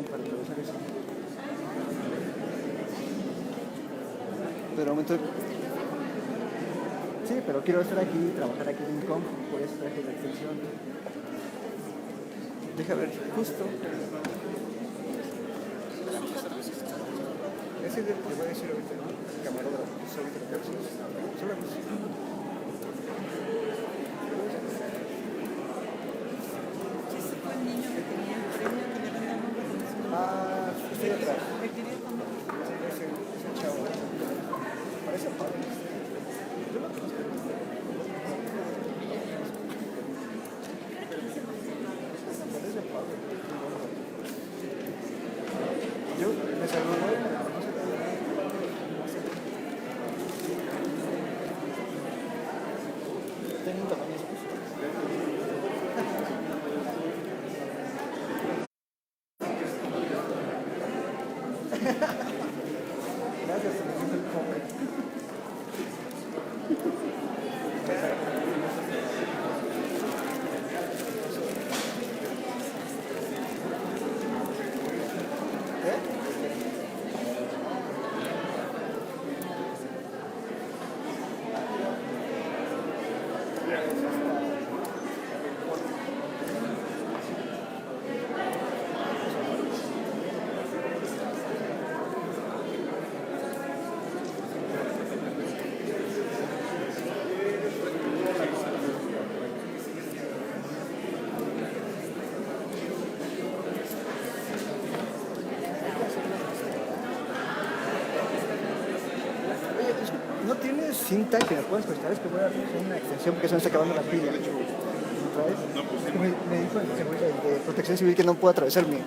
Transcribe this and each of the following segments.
para revisar eso. Pero momento. Sí, pero quiero estar aquí, trabajar aquí en Incom, por eso traje la extensión. Deja ver, justo. Ese es el que voy a decir ahorita, camarógrafo, ahorita lo que haces. Solo estoy atrás. Sí, ese chavo. Parece padre. Yo lo conozco. Parece padre. Yo me saludé. Tengo un tamaño especial. Gracias, se me hizo el pobre. ¿No tienes cinta que me puedas prestar? Es que voy a hacer una extensión porque se me está acabando la pila. ¿Sabes? Es que me dijo el de Protección Civil que no puedo atravesar mi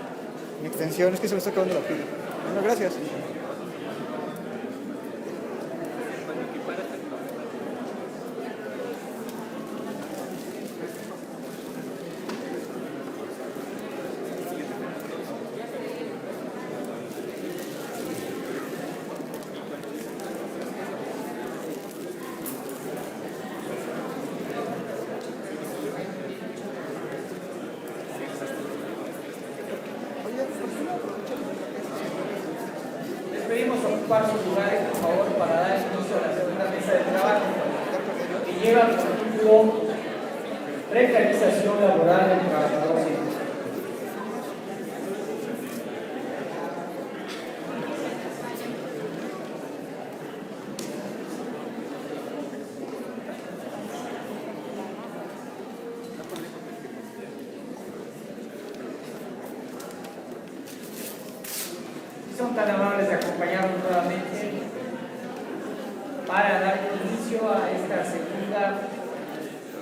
extensión, es que se me está acabando la pila. Bueno, gracias. Pedimos ocupar sus lugares, por favor, para dar inicio a la segunda mesa de trabajo, que lleva por título Precarización laboral del trabajador científico. Son tan amables de acompañarnos nuevamente para dar inicio a esta segunda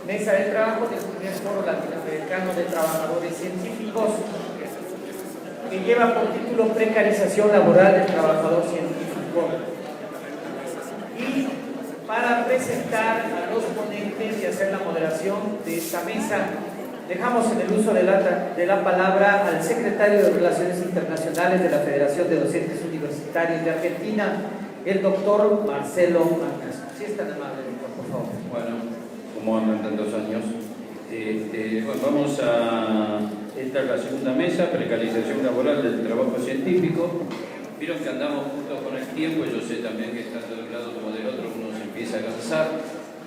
mesa de trabajo del primer foro latinoamericano de trabajadores científicos, que lleva por título Precarización laboral del trabajador científico. Y para presentar a los ponentes y hacer la moderación de esta mesa, dejamos en el uso de la palabra al secretario de Relaciones Internacionales de la Federación de Docentes Universitarios de Argentina, el doctor Marcelo Magnasco. Si es tan amable, por favor. Bueno, como andan tantos años, bueno, vamos a esta es la segunda mesa, precarización laboral del trabajo científico. Vieron que andamos juntos con el tiempo, yo sé también que tanto de un lado como del otro uno se empieza a cansar.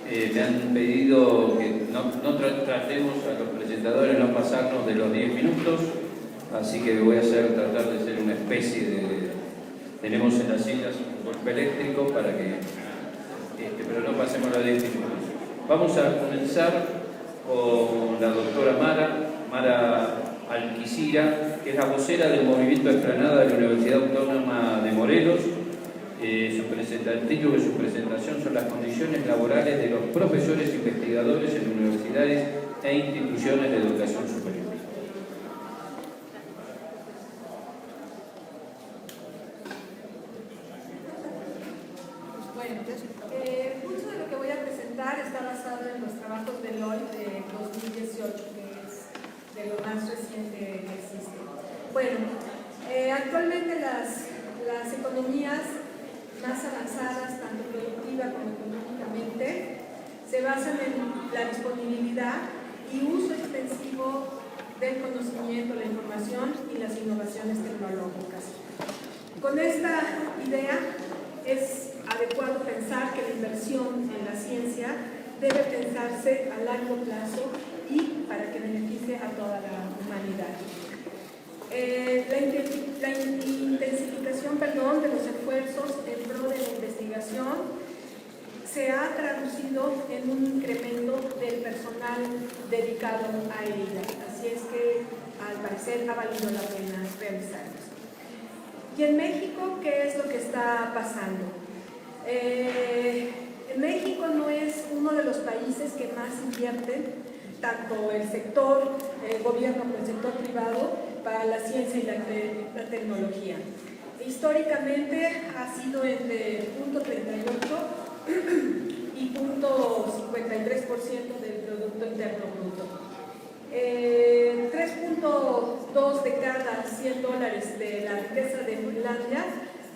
Me han pedido que no tratemos a los presentadores, no pasarnos de los 10 minutos, así que voy a tratar de ser una especie de... Tenemos en las sillas un golpe eléctrico para que... pero no pasemos los 10 minutos. Vamos a comenzar con la doctora Mara Alquicira, que es la vocera del Movimiento Explanada de la Universidad Autónoma de Morelos. El título de su presentación son las condiciones laborales de los profesores investigadores en universidades e instituciones de educación superior. Bueno, mucho de lo que voy a presentar está basado en los trabajos de LOI de 2018, que es de lo más reciente que existe. Bueno, actualmente las economías más avanzadas, tanto productiva como económicamente, se basan en la disponibilidad y uso extensivo del conocimiento, la información y las innovaciones tecnológicas. Con esta idea es adecuado pensar que la inversión en la ciencia debe pensarse a largo plazo y para que beneficie a toda la humanidad. La intensificación de los esfuerzos en pro de la investigación se ha traducido en un incremento del personal dedicado a ella. Así es que, al parecer, ha valido la pena realizarlos. ¿Y en México qué es lo que está pasando? México no es uno de los países que más invierten, tanto el sector gobierno como el sector privado, para la ciencia y la tecnología. Históricamente ha sido entre 0.38 y 0.53% del Producto Interno Bruto. 3.2 de cada $100 de la riqueza de Finlandia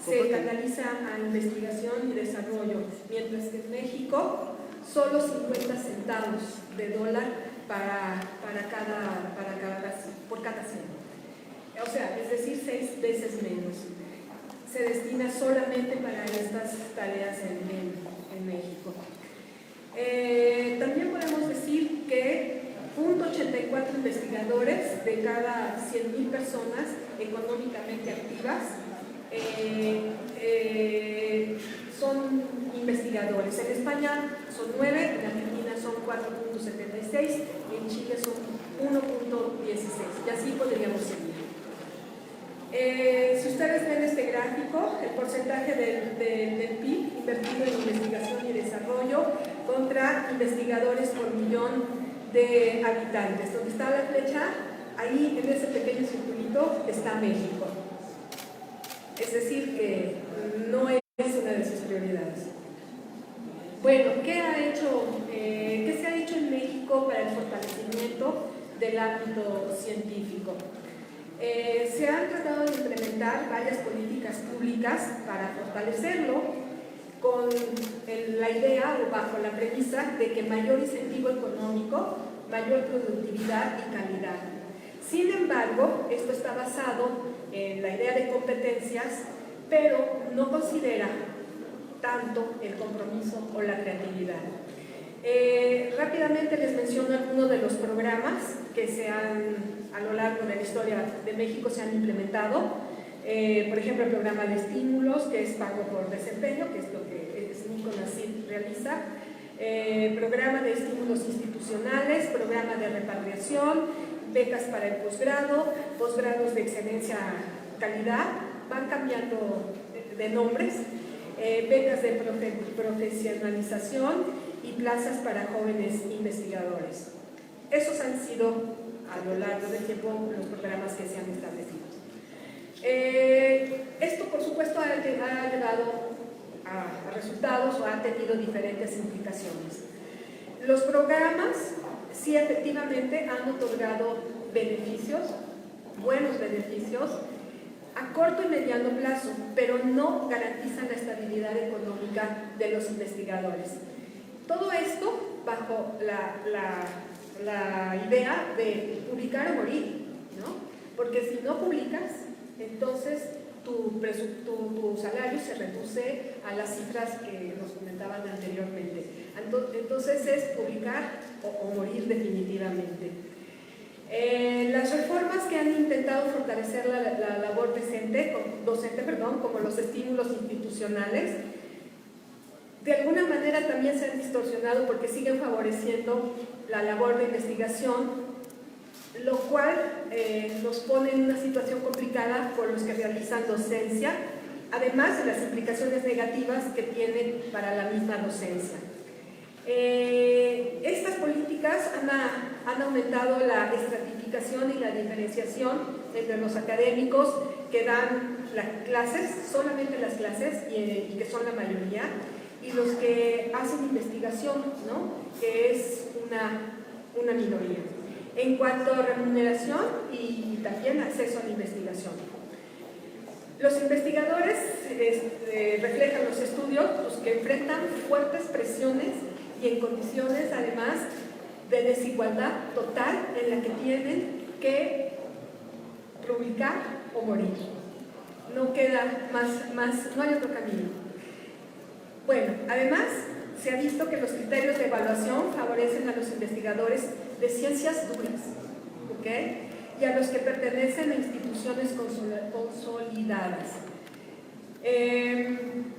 se canaliza a investigación y desarrollo, mientras que en México solo 50 centavos de dólar por cada 100. O sea, es decir, 6 veces menos. Se destina solamente para estas tareas en México. También podemos decir que 0.84 investigadores de cada 100.000 personas económicamente activas son investigadores. En España son 9, en Argentina son 4.76 y en Chile son 1.16. Y así podríamos seguir. Si ustedes ven este gráfico, el porcentaje del PIB invertido en investigación y desarrollo contra investigadores por millón de habitantes. Donde está la flecha, ahí en ese pequeño circulito está México. Es decir, que no es una de sus prioridades. Bueno, ¿qué se ha hecho en México para el fortalecimiento del ámbito científico? Se han tratado de implementar varias políticas públicas para fortalecerlo con la idea o bajo la premisa de que mayor incentivo económico, mayor productividad y calidad. Sin embargo, esto está basado en la idea de competencias, pero no considera tanto el compromiso o la creatividad. Rápidamente les menciono algunos de los programas que a lo largo de la historia de México se han implementado. Por ejemplo, el programa de estímulos, que es pago por desempeño, que es lo que SNI-CONACYT realiza. Programa de estímulos institucionales, programa de repatriación, becas para el posgrado, posgrados de excelencia calidad, van cambiando de nombres, becas de profesionalización y plazas para jóvenes investigadores. Esos han sido a lo largo del tiempo los programas que se han establecido. Esto, por supuesto, ha llevado a resultados o ha tenido diferentes implicaciones. Los programas sí efectivamente han otorgado beneficios, buenos beneficios, a corto y mediano plazo, pero no garantizan la estabilidad económica de los investigadores. Todo esto bajo la idea de publicar o morir, ¿no? Porque si no publicas, entonces tu salario se reduce a las cifras que nos comentaban anteriormente. Entonces es publicar o morir definitivamente. Las reformas que han intentado fortalecer la labor docente, como los estímulos institucionales, de alguna manera también se han distorsionado porque siguen favoreciendo la labor de investigación, lo cual nos pone en una situación complicada por los que realizan docencia, además de las implicaciones negativas que tienen para la misma docencia. Estas políticas han aumentado la estratificación y la diferenciación entre los académicos que dan las clases, solamente las clases, y que son la mayoría, y los que hacen investigación, ¿no? Que es una minoría. En cuanto a remuneración y también acceso a la investigación. Los investigadores reflejan los estudios que enfrentan fuertes presiones y en condiciones además de desigualdad total en la que tienen que publicar o morir. no queda no hay otro camino. Bueno, además, se ha visto que los criterios de evaluación favorecen a los investigadores de ciencias duras, ¿ok? Y a los que pertenecen a instituciones consolidadas. En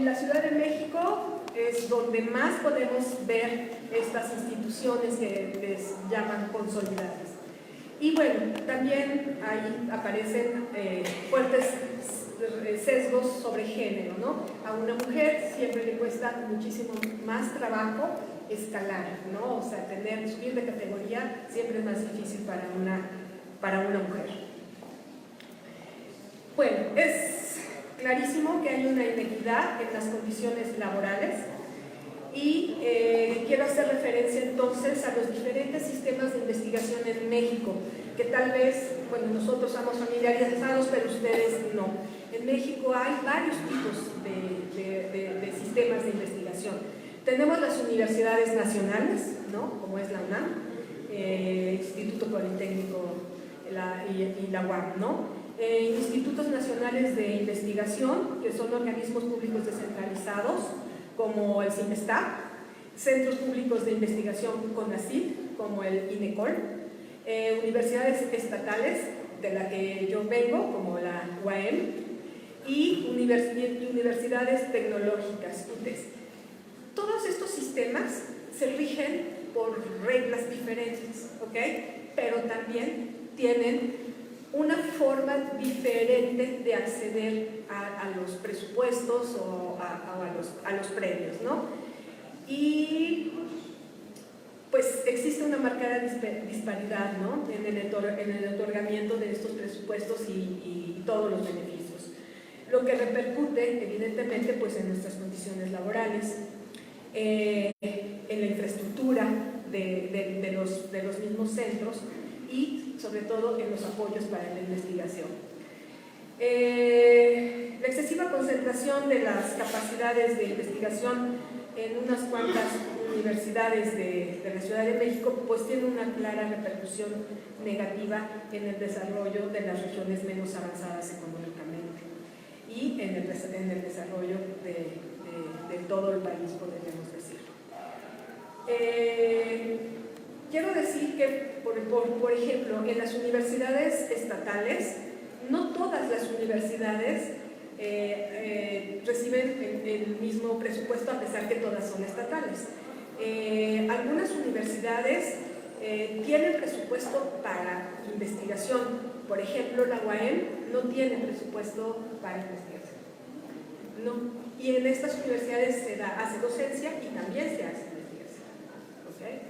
la Ciudad de México es donde más podemos ver estas instituciones que les llaman consolidadas. Y bueno, también ahí aparecen fuertes sesgos sobre género, ¿no? A una mujer siempre le cuesta muchísimo más trabajo escalar, ¿no? O sea, subir de categoría siempre es más difícil para una mujer. Bueno, es clarísimo que hay una inequidad en las condiciones laborales y quiero hacer referencia entonces a los diferentes sistemas de investigación en México, que tal vez, bueno, nosotros somos familiarizados, pero ustedes no. En México hay varios tipos de sistemas de investigación. Tenemos las universidades nacionales, ¿no? Como es la UNAM, Instituto Politécnico y la UAM, ¿no? Institutos nacionales de investigación, que son organismos públicos descentralizados, como el CIMESTAP, centros públicos de investigación CONACYT, como el INECOL, universidades estatales, de la que yo vengo, como la UAM, y universidades tecnológicas, UTES. Todos estos sistemas se rigen por reglas diferentes, ¿ok? Pero también tienen una forma diferente de acceder a los presupuestos o a los premios, ¿no? Y pues existe una marcada disparidad, ¿no? en el otorgamiento de estos presupuestos y todos los beneficios, lo que repercute evidentemente pues en nuestras condiciones laborales, en la infraestructura de los mismos centros y sobre todo en los apoyos para la investigación. La excesiva concentración de las capacidades de investigación en unas cuantas universidades de la Ciudad de México pues tiene una clara repercusión negativa en el desarrollo de las regiones menos avanzadas económicamente y en el desarrollo de todo el país, podríamos decir. Quiero decir que, por ejemplo, en las universidades estatales, no todas las universidades reciben el mismo presupuesto, a pesar que todas son estatales. Algunas universidades tienen presupuesto para investigación. Por ejemplo, la UAM no tiene presupuesto para investigación, ¿no? Y en estas universidades hace docencia y también se hace investigación, ¿okay?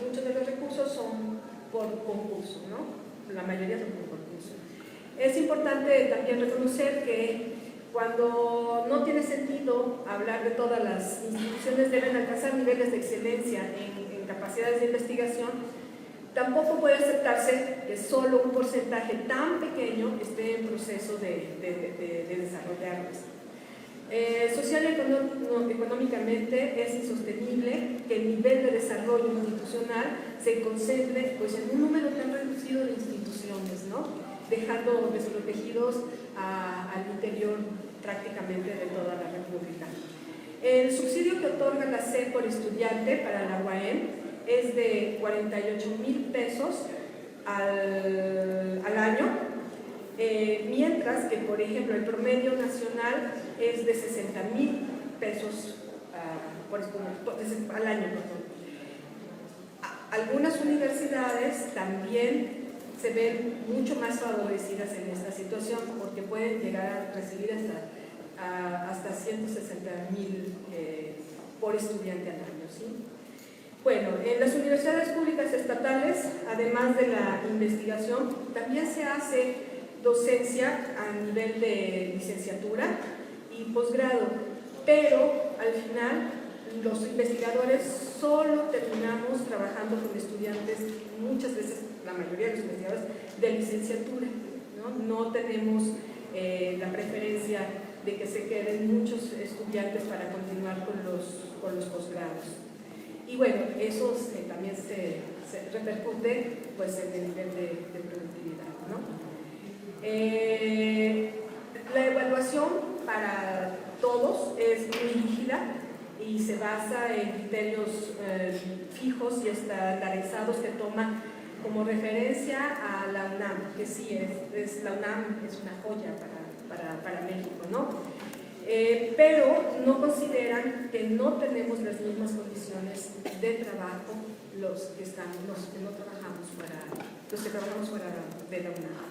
Muchos de los recursos son por concurso, ¿no? La mayoría son por concurso. Es importante también reconocer que cuando no tiene sentido hablar de todas las instituciones deben alcanzar niveles de excelencia en capacidades de investigación, tampoco puede aceptarse que solo un porcentaje tan pequeño esté en proceso de desarrollarlas. Social y económicamente es insostenible que el nivel de desarrollo institucional se concentre pues, en un número tan reducido de instituciones, ¿no? Dejando desprotegidos al interior prácticamente de toda la República. El subsidio que otorga la SEP por estudiante para la UAM es de 48,000 pesos al año, mientras que, por ejemplo, el promedio nacional es de 60,000 pesos al año. Algunas universidades también se ven mucho más favorecidas en esta situación porque pueden llegar a recibir hasta 160,000 por estudiante al año, ¿sí? Bueno, en las universidades públicas estatales, además de la investigación, también se hace docencia a nivel de licenciatura y posgrado, pero al final los investigadores solo terminamos trabajando con estudiantes, muchas veces la mayoría de los investigadores, de licenciatura, no tenemos la preferencia de que se queden muchos estudiantes para continuar con los posgrados. Y bueno, eso también se repercute pues, en el nivel de productividad, ¿no? basa en criterios fijos y estandarizados que toma como referencia a la UNAM, que sí, la UNAM es una joya para México, ¿no? Pero no consideran que no tenemos las mismas condiciones de trabajo los que trabajamos fuera de la UNAM.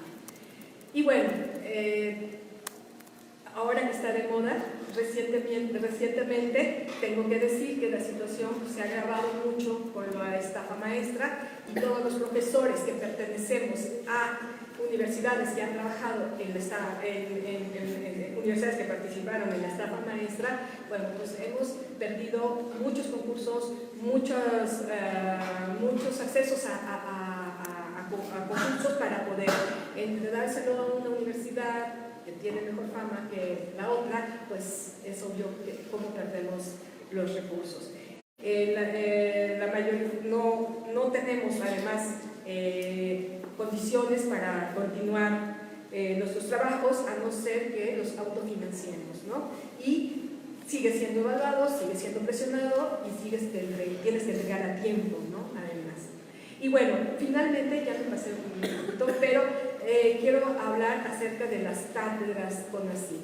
Y bueno, ahora que está de moda, recientemente tengo que decir que la situación se ha agravado mucho con la estafa maestra, y todos los profesores que pertenecemos a universidades que han trabajado en universidades que participaron en la estafa maestra, bueno, pues hemos perdido muchos concursos, muchos accesos a concursos para poder entregárselo a una universidad que tiene mejor fama que la otra, pues es obvio que cómo perdemos los recursos. La mayoría no tenemos además condiciones para continuar nuestros trabajos, a no ser que los autofinanciemos, ¿no? Y sigue siendo evaluado, sigue siendo presionado y tienes que entregar a tiempo, ¿no? Además. Y bueno, finalmente, ya me pasé un minuto, pero quiero hablar acerca de las cátedras CONACYT.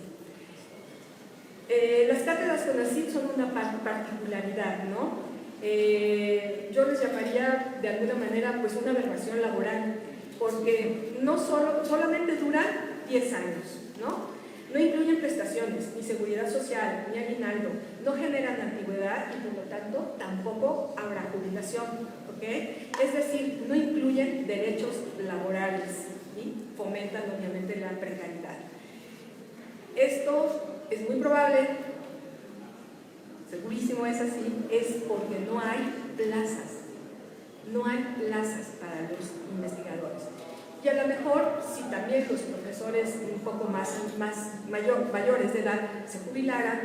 Las cátedras CONACYT son una particularidad, ¿no? Yo les llamaría de alguna manera pues una aberración laboral, porque no solamente duran 10 años, ¿no? No incluyen prestaciones, ni seguridad social, ni aguinaldo, no generan antigüedad y por lo tanto tampoco habrá jubilación, ¿ok? Es decir, no incluyen derechos laborales y fomentan obviamente la precariedad. Esto es muy probable, segurísimo es así, es porque no hay plazas para los investigadores. Y a lo mejor, si también los profesores un poco mayores de edad se jubilaran,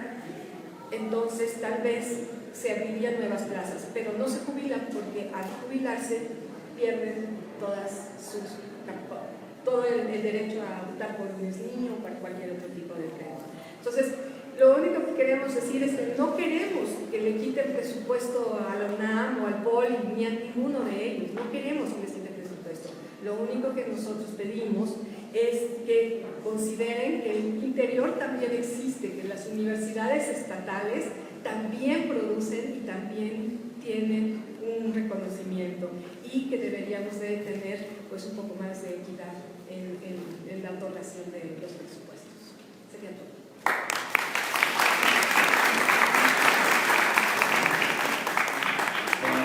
entonces tal vez se abrirían nuevas plazas, pero no se jubilan porque al jubilarse pierden todo el derecho a optar por un SNI o por cualquier otro tipo de crédito. Entonces, lo único que queremos decir es que no queremos que le quiten presupuesto a la UNAM o al POLI ni a ninguno de ellos, no queremos que les quiten presupuesto. Lo único que nosotros pedimos es que consideren que el interior también existe, que las universidades estatales también producen y también tienen un reconocimiento y que deberíamos de tener pues un poco más de equidad en la dotación de los presupuestos. Sería todo.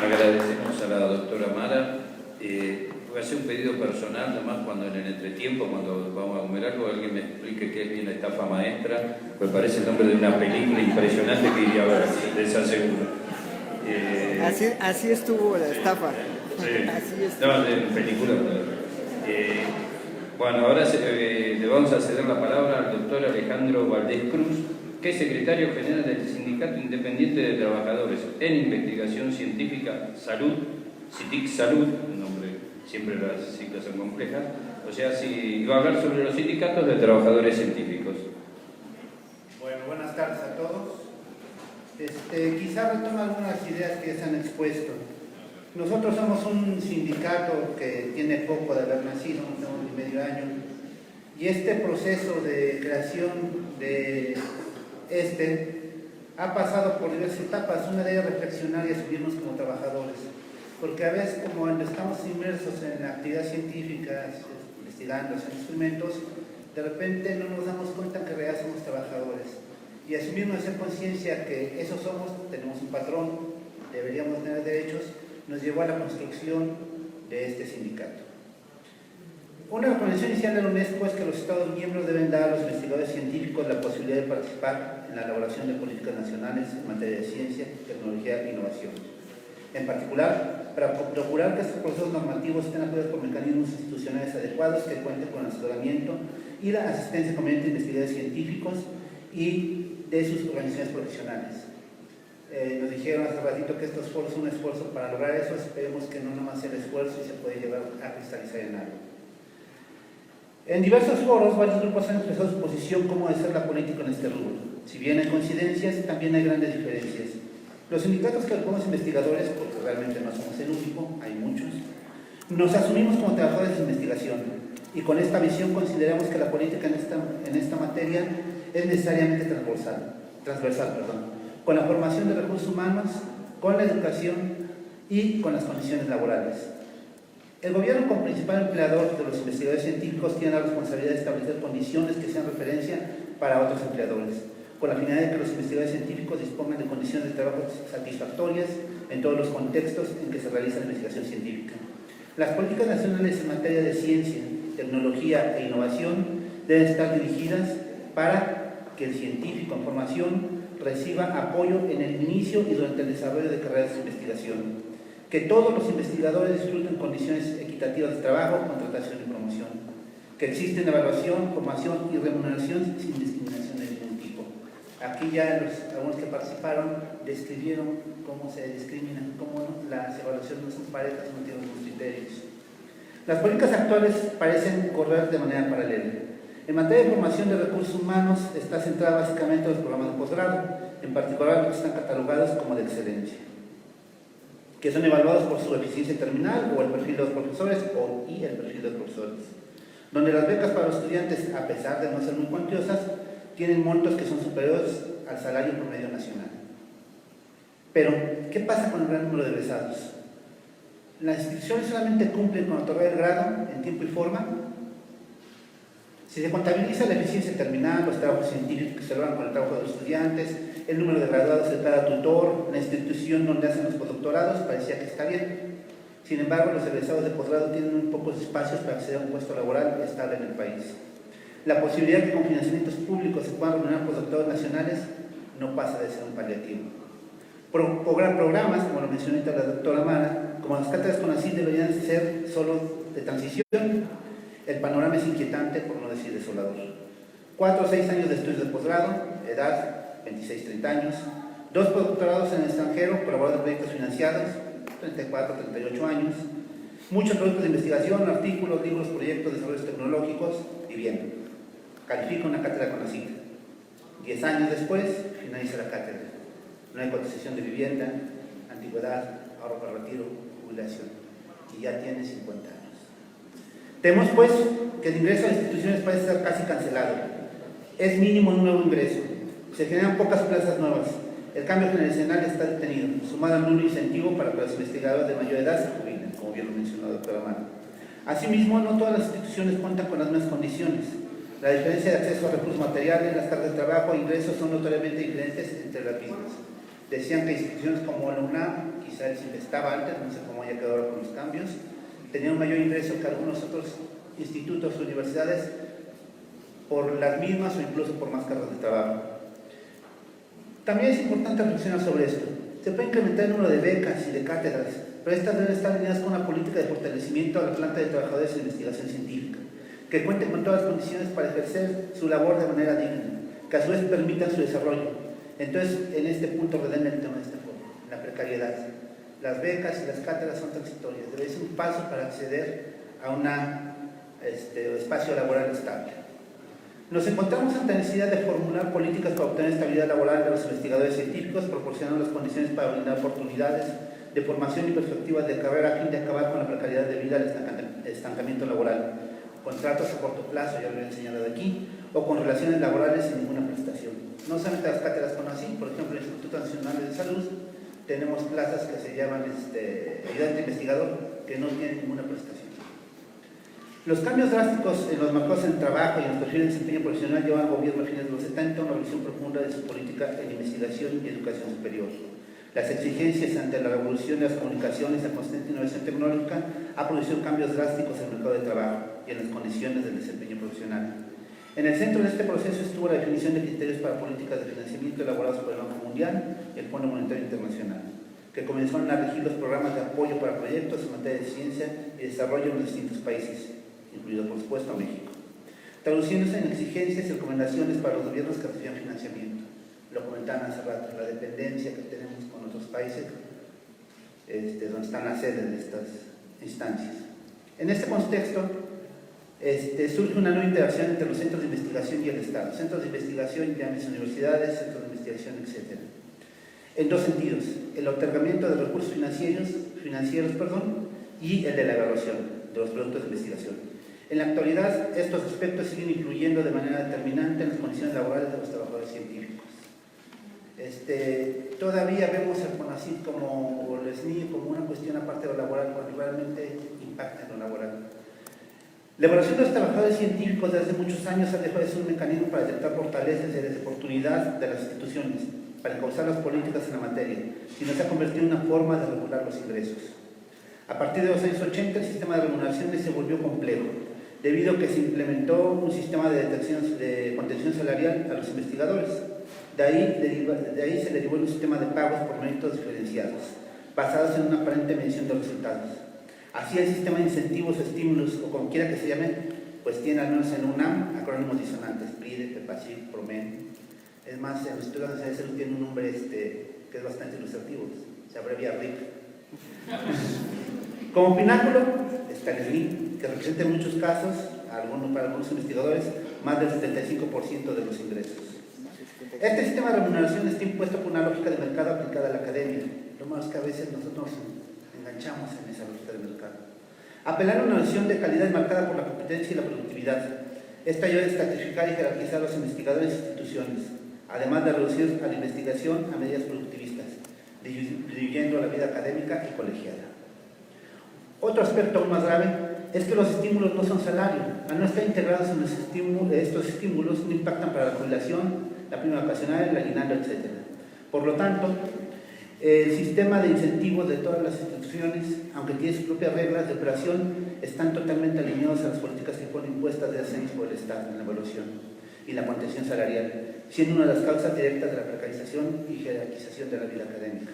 Agradecemos a la doctora Mara. Voy a hacer un pedido personal, nomás cuando en el entretiempo, cuando vamos a comer algo, alguien me explique qué es bien la estafa maestra, pues parece el nombre de una película impresionante que iría a ver, les aseguro. Así estuvo la estafa. Sí. Así estuvo. No, de película. Bueno, ahora le vamos a ceder la palabra al doctor Alejandro Valdés Cruz, que es secretario general del Sindicato Independiente de Trabajadores en Investigación Científica Salud, CITIC Salud, un nombre, siempre las siglas son complejas, o sea, si va a hablar sobre los sindicatos de trabajadores científicos. Bueno, buenas tardes a todos. Quizá retoma algunas ideas que se han expuesto. Nosotros somos un sindicato que tiene poco de haber nacido, no ni medio año, y este proceso de creación de ha pasado por diversas etapas. Una de ellas reflexionar y asumirnos como trabajadores, porque a veces como estamos inmersos en la actividad científica, investigando, haciendo instrumentos, de repente no nos damos cuenta que en realidad somos trabajadores, y asumirnos esa conciencia que eso somos, tenemos un patrón, deberíamos tener derechos, nos llevó a la construcción de este sindicato. Una recomendación inicial de la UNESCO es que los Estados miembros deben dar a los investigadores científicos la posibilidad de participar en la elaboración de políticas nacionales en materia de ciencia, tecnología e innovación. En particular, para procurar que estos procesos normativos estén apoyados por mecanismos institucionales adecuados que cuenten con el asesoramiento y la asistencia conveniente de investigadores científicos y de sus organizaciones profesionales. Nos dijeron hace ratito que estos foros son un esfuerzo para lograr eso. Esperemos que no nomás sea el esfuerzo y se puede llevar a cristalizar en algo. En diversos foros, varios grupos han expresado su posición cómo debe ser la política en este rubro. Si bien hay coincidencias, también hay grandes diferencias. Los sindicatos que algunos investigadores, porque realmente no somos el único, hay muchos, nos asumimos como trabajadores de investigación y con esta visión consideramos que la política en esta materia es necesariamente transversal, con la formación de recursos humanos, con la educación y con las condiciones laborales. El gobierno, como principal empleador de los investigadores científicos, tiene la responsabilidad de establecer condiciones que sean referencia para otros empleadores, con la finalidad de que los investigadores científicos dispongan de condiciones de trabajo satisfactorias en todos los contextos en que se realiza la investigación científica. Las políticas nacionales en materia de ciencia, tecnología e innovación deben estar dirigidas para que el científico en formación reciba apoyo en el inicio y durante el desarrollo de carreras de investigación, que todos los investigadores disfruten condiciones equitativas de trabajo, contratación y promoción, que existen evaluación, formación y remuneración sin discriminación de ningún tipo. Aquí ya algunos que participaron describieron cómo se discriminan, cómo las evaluaciones no son parejas, no tienen los criterios. Las políticas actuales parecen correr de manera paralela. En materia de formación de recursos humanos está centrada básicamente en los programas de posgrado, en particular los que están catalogados como de excelencia, que son evaluados por su eficiencia terminal o el perfil de los profesores y el perfil de los profesores, donde las becas para los estudiantes, a pesar de no ser muy cuantiosas, tienen montos que son superiores al salario promedio nacional. Pero, ¿qué pasa con el gran número de egresados? Las instituciones solamente cumplen con otorgar el grado en tiempo y forma. Si se contabiliza la eficiencia terminal, los trabajos científicos que se logran con el trabajo de los estudiantes, el número de graduados de cada tutor, la institución donde hacen los postdoctorados, parecía que está bien. Sin embargo, los egresados de posgrado tienen muy pocos espacios para acceder a un puesto laboral estable en el país. La posibilidad de que con financiamientos públicos se puedan remunerar postdoctores nacionales no pasa de ser un paliativo. Programas, como lo mencionó la doctora Mara, como las cátedras CONACYT deberían ser solo de transición. El panorama es inquietante, por no decir desolador. 4 o 6 años de estudios de posgrado, edad 26-30 años, 2 postdoctorados en el extranjero, colaborador de proyectos financiados, 34-38 años, muchos proyectos de investigación, artículos, libros, proyectos, desarrollos tecnológicos, y bien, califica una cátedra CONACYT. 10 años después, finaliza la cátedra. No hay cotización de vivienda, antigüedad, ahorro para retiro, jubilación, y ya tiene 50 años. Tenemos pues que el ingreso a las instituciones parece estar casi cancelado. Es mínimo un nuevo ingreso. Se generan pocas plazas nuevas. El cambio generacional está detenido, sumado al nulo incentivo para que los investigadores de mayor edad se jubilen, como bien lo mencionó la doctora Mara. Asimismo, no todas las instituciones cuentan con las mismas condiciones. La diferencia de acceso a recursos materiales, las cargas de trabajo e ingresos son notoriamente diferentes entre las mismas. Decían que instituciones como la UNAM, quizá el CIME estaba antes, no sé cómo haya quedado ahora con los cambios, tenían un mayor ingreso que algunos otros institutos o universidades por las mismas o incluso por más cargas de trabajo. También es importante reflexionar sobre esto. Se puede incrementar el número de becas y de cátedras, pero estas deben estar alineadas con una política de fortalecimiento a la planta de trabajadores en investigación científica, que cuenten con todas las condiciones para ejercer su labor de manera digna, que a su vez permitan su desarrollo. Entonces, en este punto redeme el tema de esta forma, la precariedad. Las becas y las cátedras son transitorias, debe ser un paso para acceder a un espacio laboral estable. Nos encontramos ante la necesidad de formular políticas para obtener estabilidad laboral de los investigadores científicos, proporcionando las condiciones para brindar oportunidades de formación y perspectivas de carrera a fin de acabar con la precariedad debida al estancamiento laboral, contratos a corto plazo, ya lo he señalado aquí, o con relaciones laborales sin ninguna prestación. No solamente las cátedras CONACYT, por ejemplo, el Instituto Nacional de Salud, tenemos plazas que se llaman ayudante investigador, que no tienen ninguna prestación. Los cambios drásticos en los mercados de trabajo y en los perfiles de desempeño profesional llevan al gobierno a fines de los 70 a una revisión profunda de su política en investigación y educación superior. Las exigencias ante la revolución de las comunicaciones y la constante innovación tecnológica ha producido cambios drásticos en el mercado de trabajo y en las condiciones del desempeño profesional. En el centro de este proceso estuvo la definición de criterios para políticas de financiamiento elaborados por el Banco Mundial y el Fondo Monetario Internacional, que comenzaron a regir los programas de apoyo para proyectos en materia de ciencia y desarrollo en los distintos países, incluido por supuesto a México, traduciéndose en exigencias y recomendaciones para los gobiernos que recibían financiamiento. Lo comentaban hace rato, la dependencia que tenemos con otros países, donde están las sedes de estas instancias. En este contexto, surge una nueva interacción entre los centros de investigación y el Estado. Centros de investigación, llámese universidades, centros de investigación, etc. en dos sentidos: el otorgamiento de recursos financieros, y el de la evaluación de los productos de investigación. En la actualidad, estos aspectos siguen influyendo de manera determinante en las condiciones laborales de los trabajadores científicos. Todavía vemos el CONACYT o el SNI como una cuestión aparte de lo laboral, cuando realmente impacta en lo laboral. La evaluación de los trabajadores científicos desde hace muchos años ha dejado de ser un mecanismo para detectar fortalezas y áreas de oportunidad de las instituciones, para encauzar las políticas en la materia, sino se ha convertido en una forma de regular los ingresos. A partir de los años 80, el sistema de remuneraciones se volvió complejo, debido a que se implementó un sistema de contención salarial a los investigadores. De ahí se derivó un sistema de pagos por méritos diferenciados, basados en una aparente medición de resultados. Así, el sistema de incentivos o estímulos, o como quiera que se llame, pues tiene al menos en UNAM acrónimos disonantes: PRIDE, PEPACIC, PROMEN. Es más, en los estudios de salud tiene un nombre que es bastante ilustrativo, se abrevia RIC. Como pináculo está el SNI, que representa en muchos casos, para algunos investigadores, más del 75% de los ingresos. Este sistema de remuneración está impuesto por una lógica de mercado aplicada a la academia. Lo malo es que a veces nosotros enganchamos en esa lógica de mercado. Apelar a una noción de calidad marcada por la competencia y la productividad. Esto ayuda a estratificar y jerarquizar a los investigadores e instituciones, además de reducir a la investigación a medidas productivistas, diluyendo la vida académica y colegiada. Otro aspecto aún más grave es que los estímulos no son salario. Al no estar integrados en estos estímulos, no impactan para la jubilación, la prima vacacional, el aguinaldo, etc. Por lo tanto, el sistema de incentivos de todas las instituciones, aunque tiene sus propias reglas de operación, están totalmente alineados a las políticas que fueron impuestas desde hace años por el Estado en la evaluación y la contención salarial, siendo una de las causas directas de la precarización y jerarquización de la vida académica.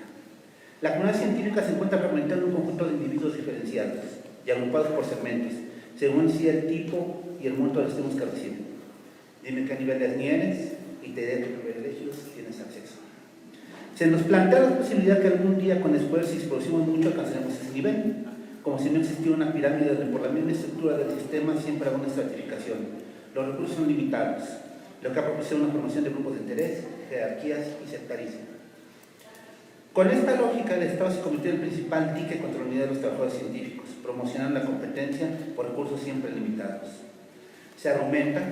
La comunidad científica se encuentra fragmentada en un conjunto de individuos diferenciados y agrupados por segmentos, según sea el tipo y el monto de los estímulos que reciben. Dime qué nivel de SNI eres y te diré qué privilegios tienes acceso. Se nos plantea la posibilidad que algún día, con esfuerzo y si producimos mucho, alcanzaremos ese nivel, como si no existiera una pirámide donde por la misma estructura del sistema siempre habrá una estratificación. Los recursos son limitados, lo que ha propiciado una formación de grupos de interés, jerarquías y sectarismo. Con esta lógica, el Estado se convirtió en el principal dique contra la unidad de los trabajadores científicos, promocionando la competencia por recursos siempre limitados. Se argumenta,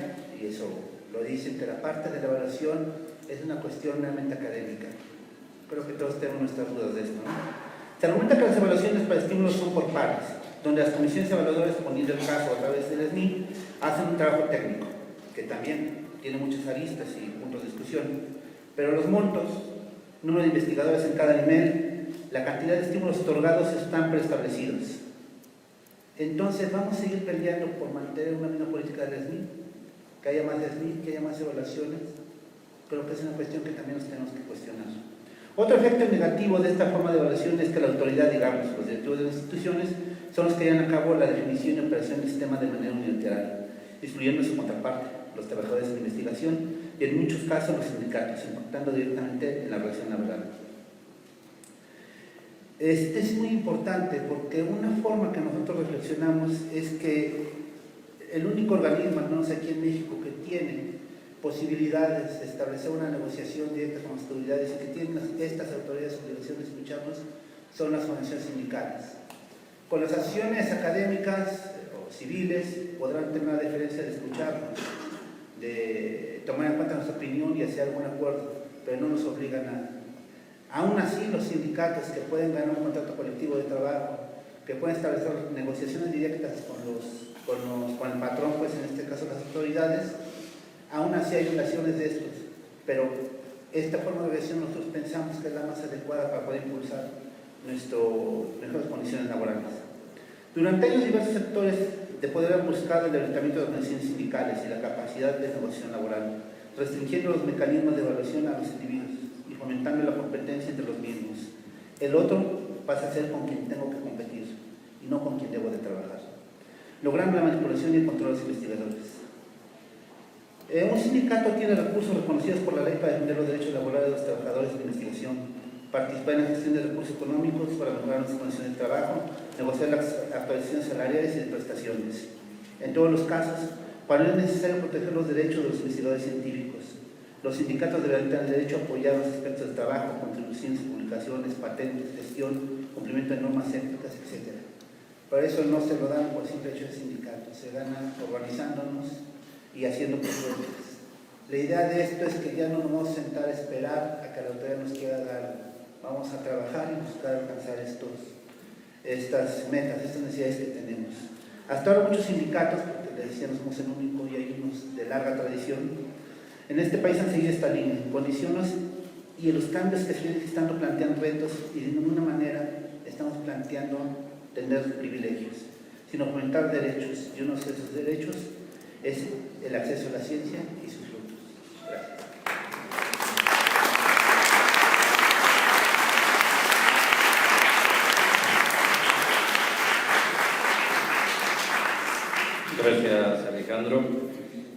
y eso lo dicen, que la parte de la evaluación es una cuestión meramente académica. Creo que todos tenemos nuestras dudas de esto, ¿no? Se argumenta que las evaluaciones para estímulos son por pares, donde las comisiones evaluadoras, poniendo el caso a través del SNI, hacen un trabajo técnico, que también tiene muchas aristas y puntos de discusión, pero los montos, número de investigadores en cada nivel, la cantidad de estímulos otorgados están preestablecidos. Entonces, ¿vamos a seguir peleando por mantener una misma política del SNI? Que haya más SNI, que haya más evaluaciones. Creo que es una cuestión que también nos tenemos que cuestionar. Otro efecto negativo de esta forma de evaluación es que la autoridad, digamos, los directivos de las instituciones, son los que llevan a cabo la definición y operación del sistema de manera unilateral, excluyendo su contraparte, los trabajadores de investigación, y en muchos casos los sindicatos, impactando directamente en la relación laboral. Este es muy importante porque una forma que nosotros reflexionamos es que el único organismo, al menos aquí en México, que tiene posibilidades de establecer una negociación directa con las autoridades y que tienen estas autoridades obligación de escucharnos son las organizaciones sindicales. Con las asociaciones académicas o civiles podrán tener una diferencia de escucharnos, de tomar en cuenta nuestra opinión y hacer algún acuerdo, pero no nos obliga a nada. Aún así, los sindicatos que pueden ganar un contrato colectivo de trabajo, que pueden establecer negociaciones directas con el patrón, pues en este caso las autoridades, aún así hay violaciones de estos, pero esta forma de relación nosotros pensamos que es la más adecuada para poder impulsar mejores condiciones laborales. Durante años, diversos sectores de poder han buscado el debilitamiento de las organizaciones sindicales y la capacidad de negociación laboral, restringiendo los mecanismos de evaluación a los individuos y fomentando la competencia entre los mismos. El otro pasa a ser con quien tengo que competir y no con quien debo de trabajar, logrando la manipulación y el control de los investigadores. Un sindicato tiene recursos reconocidos por la ley para defender los derechos laborales de los trabajadores de investigación, participar en la gestión de recursos económicos para mejorar las condiciones de trabajo, negociar las actualizaciones salariales y de prestaciones. En todos los casos, para ello es necesario proteger los derechos de los investigadores científicos. Los sindicatos deberán tener derecho a apoyar los aspectos de trabajo, contribuciones, publicaciones, patentes, gestión, cumplimiento de normas éticas, etc. Para eso no se lo dan por simple hecho de sindicato, se gana organizándonos y haciendo propuestas. La idea de esto es que ya no nos vamos a sentar a esperar a que la autoridad nos quiera dar algo. Vamos a trabajar y buscar alcanzar estas metas, estas necesidades que tenemos. Hasta ahora muchos sindicatos, porque les decía no somos el único y hay unos de larga tradición, en este país han seguido esta línea, condiciones y los cambios que se están planteando retos y de ninguna manera estamos planteando tener privilegios, sino aumentar derechos, y uno de esos derechos es el acceso a la ciencia y sus frutos. Gracias. Gracias, Alejandro.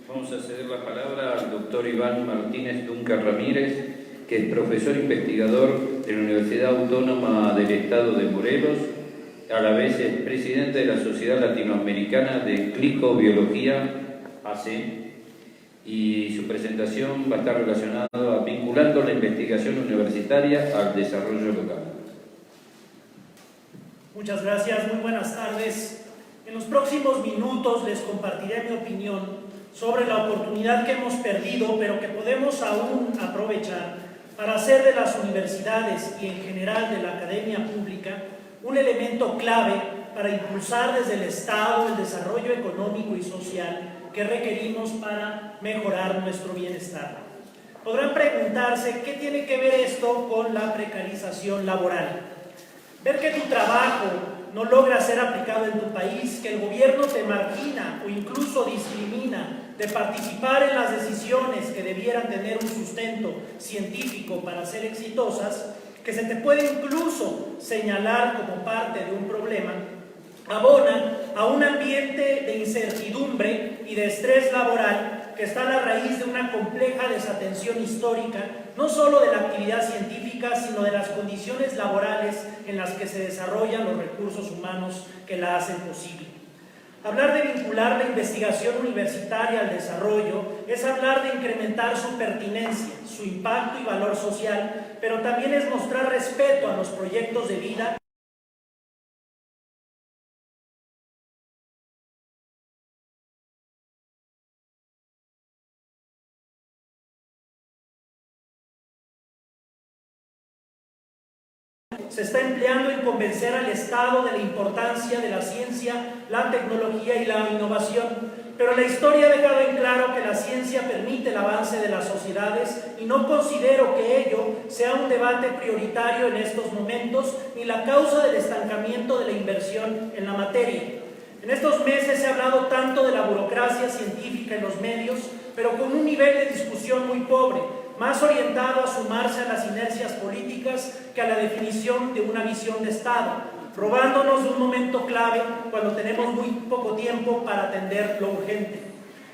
Vamos a ceder la palabra al doctor Iván Martínez Dunca Ramírez, que es profesor investigador de la Universidad Autónoma del Estado de Morelos, a la vez es presidente de la Sociedad Latinoamericana de Clicobiología, AC, y su presentación va a estar relacionada a vinculando la investigación universitaria al desarrollo local. Muchas gracias, muy buenas tardes. En los próximos minutos les compartiré mi opinión sobre la oportunidad que hemos perdido, pero que podemos aún aprovechar para hacer de las universidades y en general de la academia pública un elemento clave para impulsar desde el Estado el desarrollo económico y social que requerimos para mejorar nuestro bienestar. Podrán preguntarse qué tiene que ver esto con la precarización laboral. Ver que tu trabajo no logra ser aplicado en tu país, que el gobierno te margina o incluso discrimina de participar en las decisiones que debieran tener un sustento científico para ser exitosas, que se te puede incluso señalar como parte de un problema, abona a un ambiente de incertidumbre y de estrés laboral que está a la raíz de una compleja desatención histórica, no solo de la actividad científica, sino de las condiciones laborales en las que se desarrollan los recursos humanos que la hacen posible. Hablar de vincular la investigación universitaria al desarrollo es hablar de incrementar su pertinencia, su impacto y valor social, pero también es mostrar respeto a los proyectos de vida se está empleando en convencer al Estado de la importancia de la ciencia, la tecnología y la innovación. Pero la historia ha dejado en claro que la ciencia permite el avance de las sociedades y no considero que ello sea un debate prioritario en estos momentos ni la causa del estancamiento de la inversión en la materia. En estos meses se ha hablado tanto de la burocracia científica en los medios, pero con un nivel de discusión muy pobre, más orientado a sumarse a las inercias políticas que a la definición de una visión de Estado, robándonos de un momento clave cuando tenemos muy poco tiempo para atender lo urgente.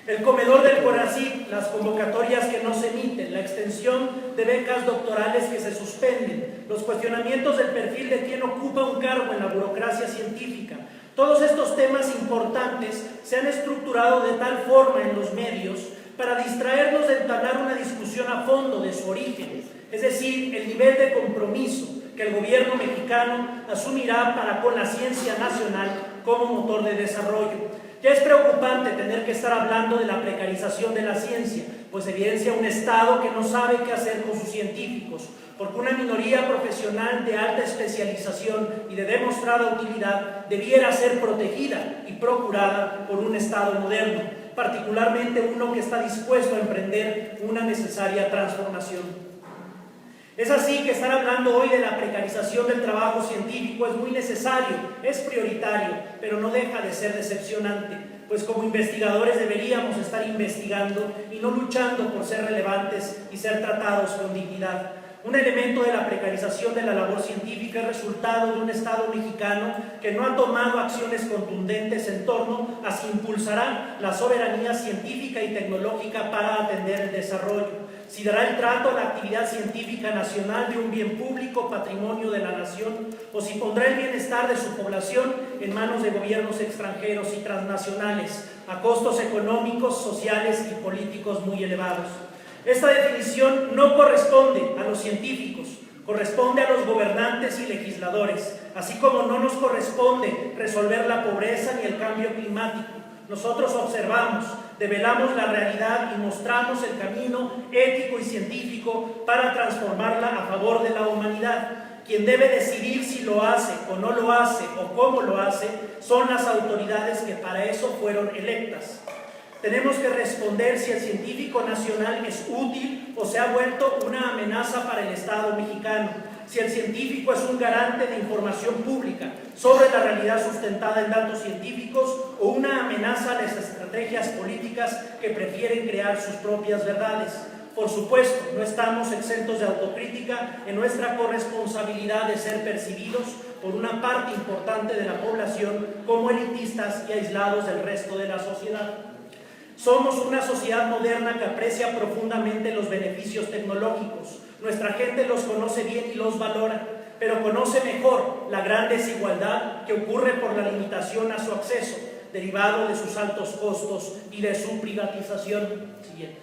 El comedor del CONACYT, las convocatorias que no se emiten, la extensión de becas doctorales que se suspenden, los cuestionamientos del perfil de quien ocupa un cargo en la burocracia científica. Todos estos temas importantes se han estructurado de tal forma en los medios para distraernos de entablar una discusión a fondo de su origen, es decir, el nivel de compromiso que el gobierno mexicano asumirá para con la ciencia nacional como motor de desarrollo. Ya es preocupante tener que estar hablando de la precarización de la ciencia, pues evidencia un Estado que no sabe qué hacer con sus científicos, porque una minoría profesional de alta especialización y de demostrada utilidad debiera ser protegida y procurada por un Estado moderno, particularmente uno que está dispuesto a emprender una necesaria transformación. Es así que estar hablando hoy de la precarización del trabajo científico es muy necesario, es prioritario, pero no deja de ser decepcionante, pues como investigadores deberíamos estar investigando y no luchando por ser relevantes y ser tratados con dignidad. Un elemento de la precarización de la labor científica es resultado de un Estado mexicano que no ha tomado acciones contundentes en torno a si impulsará la soberanía científica y tecnológica para atender el desarrollo, si dará el trato a la actividad científica nacional de un bien público, patrimonio de la nación, o si pondrá el bienestar de su población en manos de gobiernos extranjeros y transnacionales, a costos económicos, sociales y políticos muy elevados. Esta definición no corresponde a los científicos, corresponde a los gobernantes y legisladores, así como no nos corresponde resolver la pobreza ni el cambio climático. Nosotros observamos, develamos la realidad y mostramos el camino ético y científico para transformarla a favor de la humanidad. Quien debe decidir si lo hace o no lo hace o cómo lo hace son las autoridades que para eso fueron electas. Tenemos que responder si el científico nacional es útil o se ha vuelto una amenaza para el Estado mexicano, si el científico es un garante de información pública sobre la realidad sustentada en datos científicos o una amenaza a las estrategias políticas que prefieren crear sus propias verdades. Por supuesto, no estamos exentos de autocrítica en nuestra corresponsabilidad de ser percibidos por una parte importante de la población como elitistas y aislados del resto de la sociedad. Somos una sociedad moderna que aprecia profundamente los beneficios tecnológicos. Nuestra gente los conoce bien y los valora, pero conoce mejor la gran desigualdad que ocurre por la limitación a su acceso, derivado de sus altos costos y de su privatización. Siguiente.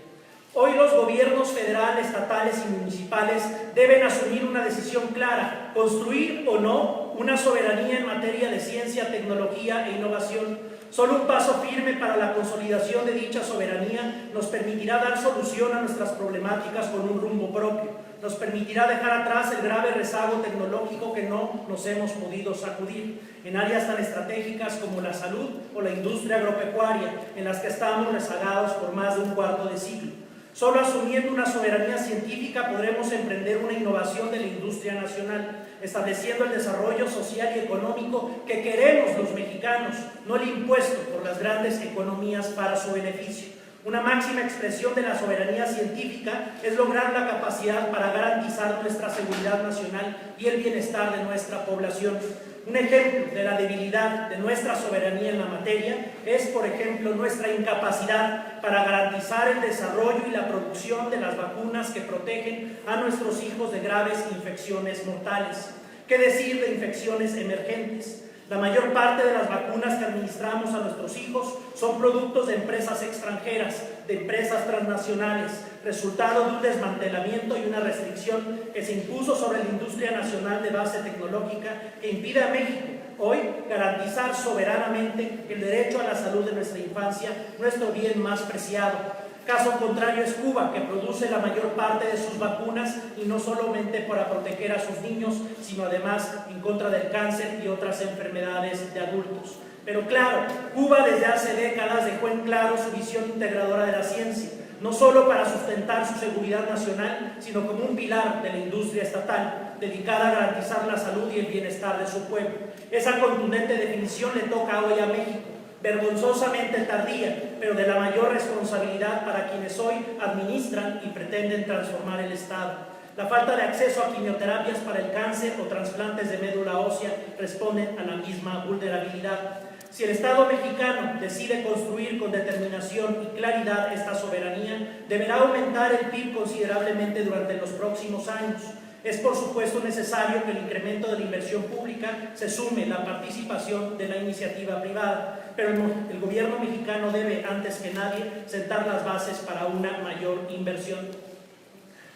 Hoy los gobiernos federal, estatales y municipales deben asumir una decisión clara: construir o no una soberanía en materia de ciencia, tecnología e innovación. Solo un paso firme para la consolidación de dicha soberanía nos permitirá dar solución a nuestras problemáticas con un rumbo propio. Nos permitirá dejar atrás el grave rezago tecnológico que no nos hemos podido sacudir en áreas tan estratégicas como la salud o la industria agropecuaria, en las que estamos rezagados por más de un cuarto de siglo. Solo asumiendo una soberanía científica podremos emprender una innovación de la industria nacional, estableciendo el desarrollo social y económico que queremos los mexicanos, no el impuesto por las grandes economías para su beneficio. Una máxima expresión de la soberanía científica es lograr la capacidad para garantizar nuestra seguridad nacional y el bienestar de nuestra población. Un ejemplo de la debilidad de nuestra soberanía en la materia es, por ejemplo, nuestra incapacidad para garantizar el desarrollo y la producción de las vacunas que protegen a nuestros hijos de graves infecciones mortales. ¿Qué decir de infecciones emergentes? La mayor parte de las vacunas que administramos a nuestros hijos son productos de empresas extranjeras, de empresas transnacionales, resultado de un desmantelamiento y una restricción que se impuso sobre la industria nacional de base tecnológica que impide a México hoy garantizar soberanamente el derecho a la salud de nuestra infancia, nuestro bien más preciado. Caso contrario es Cuba, que produce la mayor parte de sus vacunas y no solamente para proteger a sus niños, sino además en contra del cáncer y otras enfermedades de adultos. Pero claro, Cuba desde hace décadas dejó en claro su visión integradora de la ciencia, no solo para sustentar su seguridad nacional, sino como un pilar de la industria estatal, dedicada a garantizar la salud y el bienestar de su pueblo. Esa contundente definición le toca hoy a México, vergonzosamente tardía, pero de la mayor responsabilidad para quienes hoy administran y pretenden transformar el Estado. La falta de acceso a quimioterapias para el cáncer o trasplantes de médula ósea responden a la misma vulnerabilidad. Si el Estado mexicano decide construir con determinación y claridad esta soberanía, deberá aumentar el PIB considerablemente durante los próximos años. Es por supuesto necesario que el incremento de la inversión pública se sume la participación de la iniciativa privada, pero el gobierno mexicano debe, antes que nadie, sentar las bases para una mayor inversión.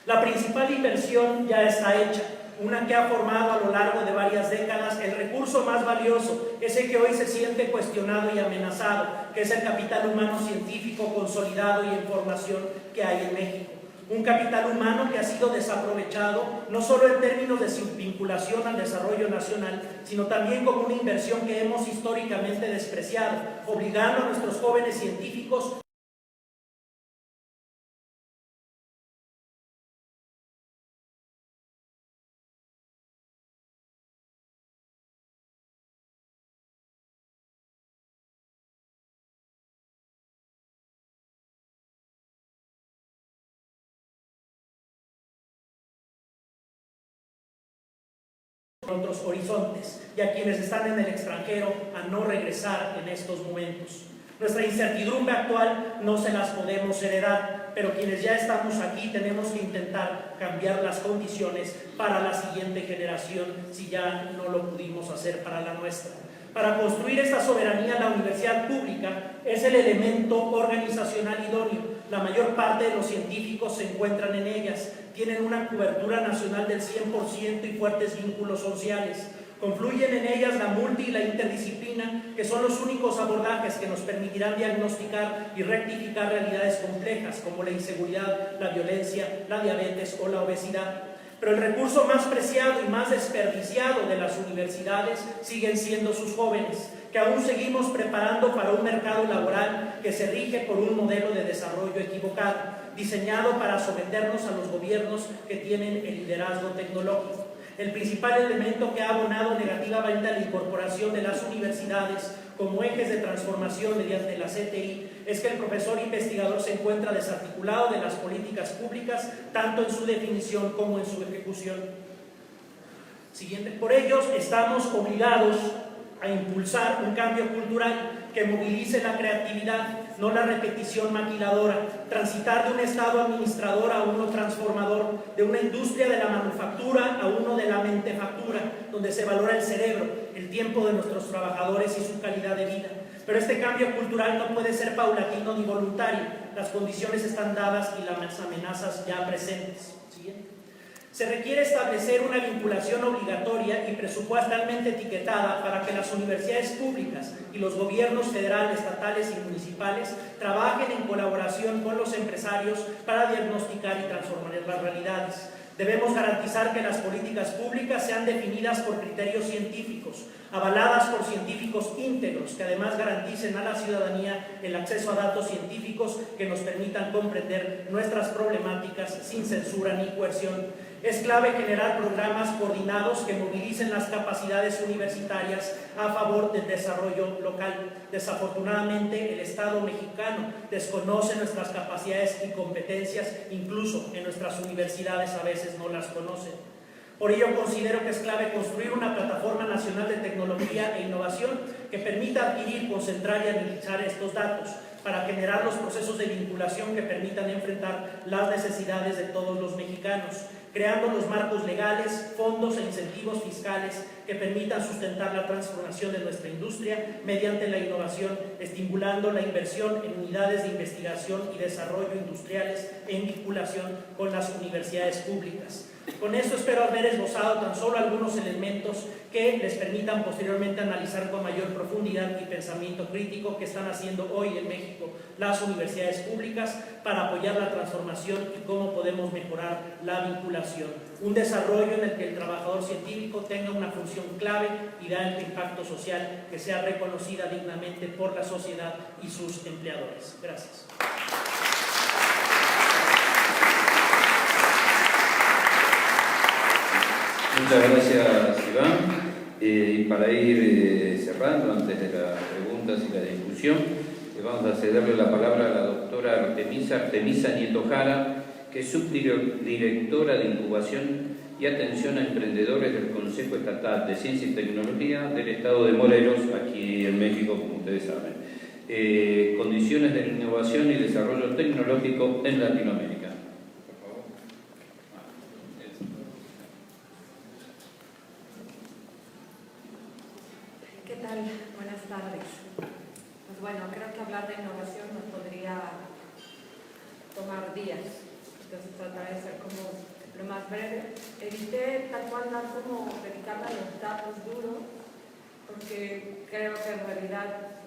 La principal inversión ya está hecha, una que ha formado a lo largo de varias décadas el recurso más valioso, ese que hoy se siente cuestionado y amenazado, que es el capital humano científico consolidado y en formación que hay en México. Un capital humano que ha sido desaprovechado no solo en términos de su vinculación al desarrollo nacional, sino también como una inversión que hemos históricamente despreciado, obligando a nuestros jóvenes científicos en otros horizontes y a quienes están en el extranjero a no regresar en estos momentos. Nuestra incertidumbre actual no se las podemos heredar, pero quienes ya estamos aquí tenemos que intentar cambiar las condiciones para la siguiente generación si ya no lo pudimos hacer para la nuestra. Para construir esta soberanía, la universidad pública es el elemento organizacional idóneo. La mayor parte de los científicos se encuentran en ellas, tienen una cobertura nacional del 100% y fuertes vínculos sociales. Confluyen en ellas la multi y la interdisciplina, que son los únicos abordajes que nos permitirán diagnosticar y rectificar realidades complejas como la inseguridad, la violencia, la diabetes o la obesidad. Pero el recurso más preciado y más desperdiciado de las universidades siguen siendo sus jóvenes, que aún seguimos preparando para un mercado laboral que se rige por un modelo de desarrollo equivocado, diseñado para someternos a los gobiernos que tienen el liderazgo tecnológico. El principal elemento que ha abonado negativamente a la incorporación de las universidades como ejes de transformación mediante la CTI es que el profesor investigador se encuentra desarticulado de las políticas públicas, tanto en su definición como en su ejecución. Siguiente. Por ello, estamos obligados a impulsar un cambio cultural que movilice la creatividad, no la repetición maquiladora, transitar de un estado administrador a uno transformador, de una industria de la manufactura a uno de la mentefactura, donde se valora el cerebro, el tiempo de nuestros trabajadores y su calidad de vida. Pero este cambio cultural no puede ser paulatino ni voluntario, las condiciones están dadas y las amenazas ya presentes. ¿Siguiente? Se requiere establecer una vinculación obligatoria y presupuestalmente etiquetada para que las universidades públicas y los gobiernos federales, estatales y municipales trabajen en colaboración con los empresarios para diagnosticar y transformar las realidades. Debemos garantizar que las políticas públicas sean definidas por criterios científicos, avaladas por científicos íntegros, que además garanticen a la ciudadanía el acceso a datos científicos que nos permitan comprender nuestras problemáticas sin censura ni coerción. Es clave generar programas coordinados que movilicen las capacidades universitarias a favor del desarrollo local. Desafortunadamente, el Estado mexicano desconoce nuestras capacidades y competencias, incluso en nuestras universidades a veces no las conocen. Por ello, considero que es clave construir una plataforma nacional de tecnología e innovación que permita adquirir, concentrar y analizar estos datos para generar los procesos de vinculación que permitan enfrentar las necesidades de todos los mexicanos, creando los marcos legales, fondos e incentivos fiscales que permitan sustentar la transformación de nuestra industria mediante la innovación, estimulando la inversión en unidades de investigación y desarrollo industriales en vinculación con las universidades públicas. Con esto espero haber esbozado tan solo algunos elementos que les permitan posteriormente analizar con mayor profundidad y pensamiento crítico que están haciendo hoy en México las universidades públicas para apoyar la transformación y cómo podemos mejorar la vinculación. Un desarrollo en el que el trabajador científico tenga una función clave y de alto impacto social que sea reconocida dignamente por la sociedad y sus empleadores. Gracias. Muchas gracias, Iván. Y para ir cerrando, antes de las preguntas y la discusión, vamos a cederle la palabra a la doctora Artemisa Nieto Jara, que es subdirectora de Incubación y Atención a Emprendedores del Consejo Estatal de Ciencia y Tecnología del Estado de Morelos, aquí en México, como ustedes saben. Condiciones de innovación y desarrollo tecnológico en Latinoamérica. ¿Qué tal? Buenas tardes. Pues bueno, creo que hablar de innovación nos podría tomar días, entonces trataré de ser como lo más breve. Evité tal cual dar como dedicarme a los datos duros, porque creo que en realidad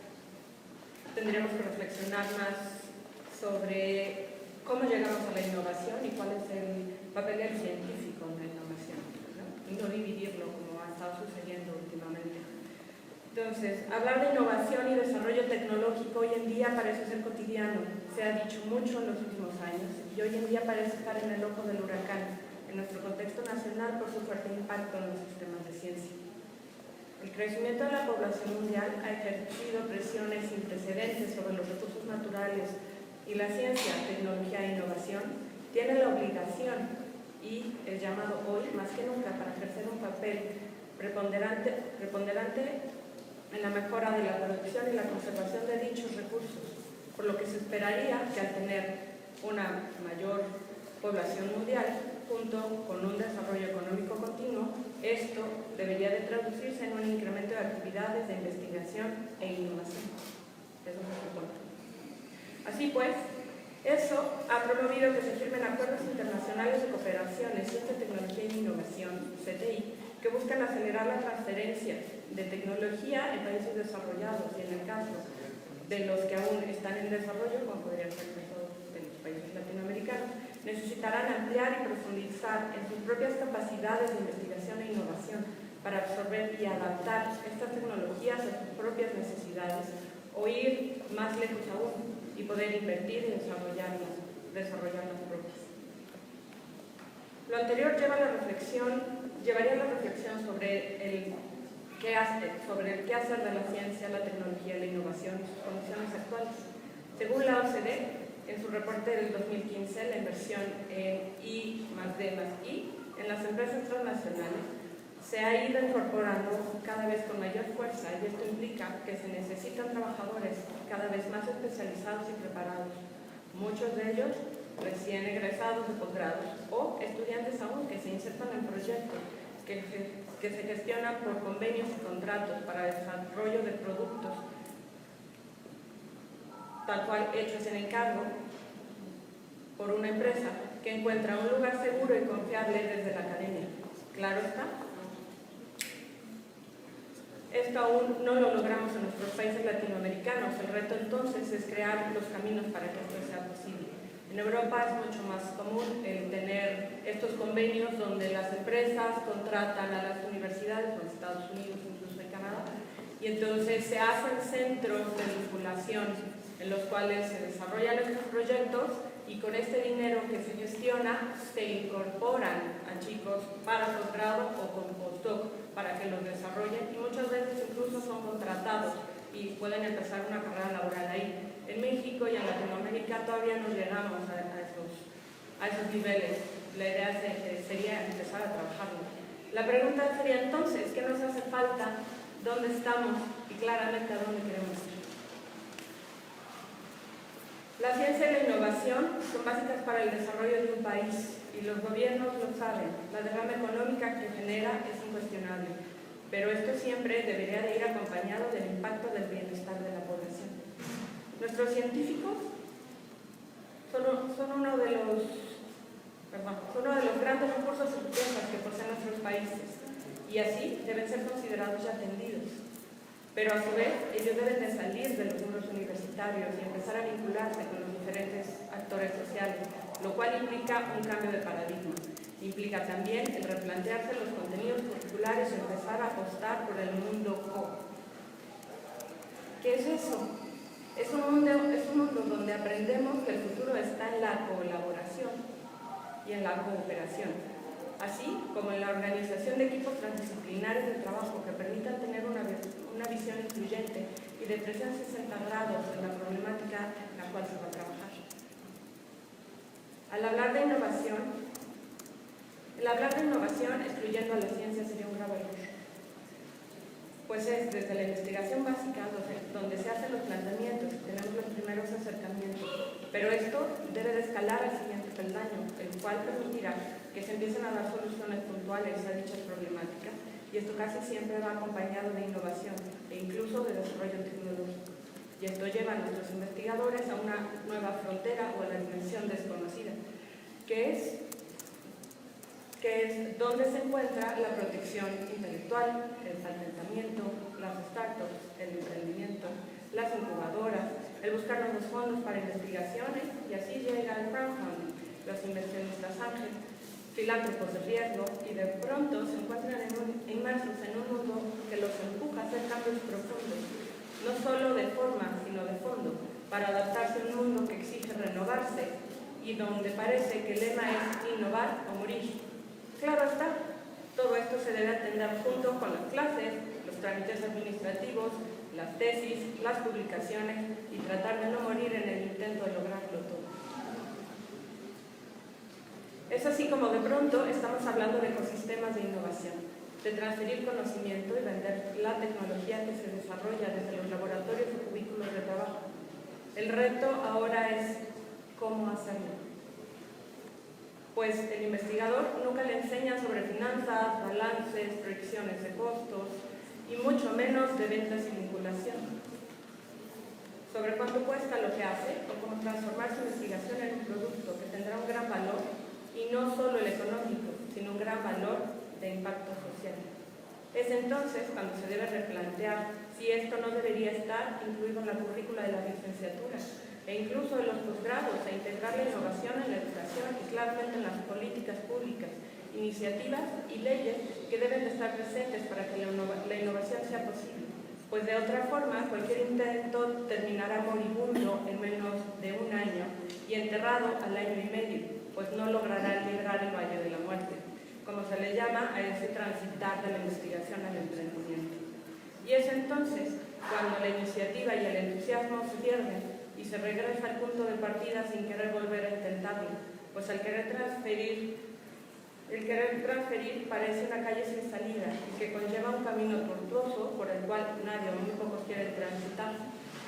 tendríamos que reflexionar más sobre cómo llegamos a la innovación y cuál es el papel del científico en la innovación, ¿no? Y no dividirlo como ha estado sucediendo últimamente. Entonces, hablar de innovación y desarrollo tecnológico hoy en día parece ser cotidiano, se ha dicho mucho en los últimos años y hoy en día parece estar en el ojo del huracán en nuestro contexto nacional por su fuerte impacto en los sistemas de ciencia. El crecimiento de la población mundial ha ejercido presiones sin precedentes sobre los recursos naturales y la ciencia, tecnología e innovación tiene la obligación y el llamado hoy más que nunca para ejercer un papel preponderante en la mejora de la producción y la conservación de dichos recursos, por lo que se esperaría que al tener una mayor población mundial, junto con un desarrollo económico continuo, esto debería de traducirse en un incremento de actividades de investigación e innovación. Eso se supone. Así pues, Eso ha promovido que se firmen acuerdos internacionales de cooperación en ciencia, tecnología e innovación, CTI, que buscan acelerar la transferencia de tecnología en países desarrollados y en el caso de los que aún están en desarrollo, como podrían ser el caso de los países latinoamericanos, necesitarán ampliar y profundizar en sus propias capacidades de investigación e innovación para absorber y adaptar estas tecnologías a sus propias necesidades o ir más lejos aún y poder invertir y desarrollarlas propias. Lo anterior llevaría la reflexión sobre el qué hacer de la ciencia, la tecnología y la innovación en sus condiciones actuales. Según la OCDE, en su reporte del 2015, la inversión en I+D+I en las empresas transnacionales se ha ido incorporando cada vez con mayor fuerza, y esto implica que se necesitan trabajadores cada vez más especializados y preparados, muchos de ellos recién egresados de posgrados o estudiantes aún que se insertan en proyectos que se gestionan por convenios y contratos para el desarrollo de productos tal cual hechos en encargo por una empresa que encuentra un lugar seguro y confiable desde la academia. Claro está. Esto aún no lo logramos en nuestros países latinoamericanos. El reto entonces es crear los caminos para que esto sea posible. En Europa es mucho más común el tener estos convenios donde las empresas contratan a las universidades, o en Estados Unidos, incluso en Canadá, y entonces se hacen centros de vinculación en los cuales se desarrollan estos proyectos y con este dinero que se gestiona se incorporan a chicos para posgrado o con postdoc para que los desarrollen, y muchas veces incluso son contratados y pueden empezar una carrera laboral ahí. En México y en Latinoamérica todavía no llegamos a esos niveles. La idea sería empezar a trabajarlo. La pregunta sería entonces, ¿qué nos hace falta? ¿Dónde estamos? Y claramente a dónde queremos ir. La ciencia y la innovación son básicas para el desarrollo de un país y los gobiernos lo saben. La derrama económica que genera es incuestionable, pero esto siempre debería de ir acompañado del impacto del bienestar de la población. Nuestros científicos son uno de los grandes recursos y riquezas que poseen nuestros países y así deben ser considerados y atendidos. Pero a su vez, ellos deben de salir de los muros universitarios y empezar a vincularse con los diferentes actores sociales, lo cual implica un cambio de paradigma. Implica también el replantearse los contenidos curriculares y empezar a apostar por el mundo co. ¿Qué es eso? Es un mundo donde aprendemos que el futuro está en la colaboración y en la cooperación, así como en la organización de equipos transdisciplinares de trabajo que permitan tener una visión incluyente y de 360 grados en la problemática en la cual se va a trabajar. Al hablar de innovación, excluyendo a la ciencia sería un grave error, pues es desde la investigación básica donde se hacen los planteamientos y tenemos los primeros acercamientos, pero esto debe de escalar al siguiente peldaño, el cual permitirá que se empiecen a dar soluciones puntuales a dichas problemáticas, y esto casi siempre va acompañado de innovación e incluso de desarrollo tecnológico. Y esto lleva a nuestros investigadores a una nueva frontera o a la dimensión desconocida, que es donde se encuentra la protección intelectual, el patentamiento, las startups, el emprendimiento, las incubadoras, el buscar nuevos fondos para investigaciones, y así llega el crowdfunding, los inversionistas ángeles, filántropos de riesgo, y de pronto se encuentran inmersos en un mundo que los empuja a hacer cambios profundos, no solo de forma, sino de fondo, para adaptarse a un mundo que exige renovarse y donde parece que el lema es innovar o morir. Claro está, todo esto se debe atender junto con las clases, los trámites administrativos, las tesis, las publicaciones y tratar de no morir en el intento de lograrlo todo. Es así como de pronto estamos hablando de ecosistemas de innovación, de transferir conocimiento y vender la tecnología que se desarrolla desde los laboratorios o cubículos de trabajo. El reto ahora es cómo hacerlo. Pues el investigador nunca le enseña sobre finanzas, balances, proyecciones de costos y mucho menos de ventas y vinculación. sobre cuánto cuesta lo que hace o cómo transformar su investigación en un producto que tendrá un gran valor, y no solo el económico, sino un gran valor de impacto social. Es entonces cuando se debe replantear si esto no debería estar incluido en la currícula de la licenciatura e incluso en los posgrados, e integrar la innovación en la educación y claramente en las políticas públicas, iniciativas y leyes que deben de estar presentes para que la innovación sea posible. Pues de otra forma, cualquier intento terminará moribundo en menos de un año y enterrado al año y medio, pues no logrará librar el valle de la muerte, como se le llama a ese transitar de la investigación al emprendimiento. Y es entonces cuando la iniciativa y el entusiasmo se pierden y se regresa al punto de partida sin querer volver a intentarlo, pues el querer transferir parece una calle sin salida y que conlleva un camino tortuoso por el cual nadie o muy pocos quieren transitar.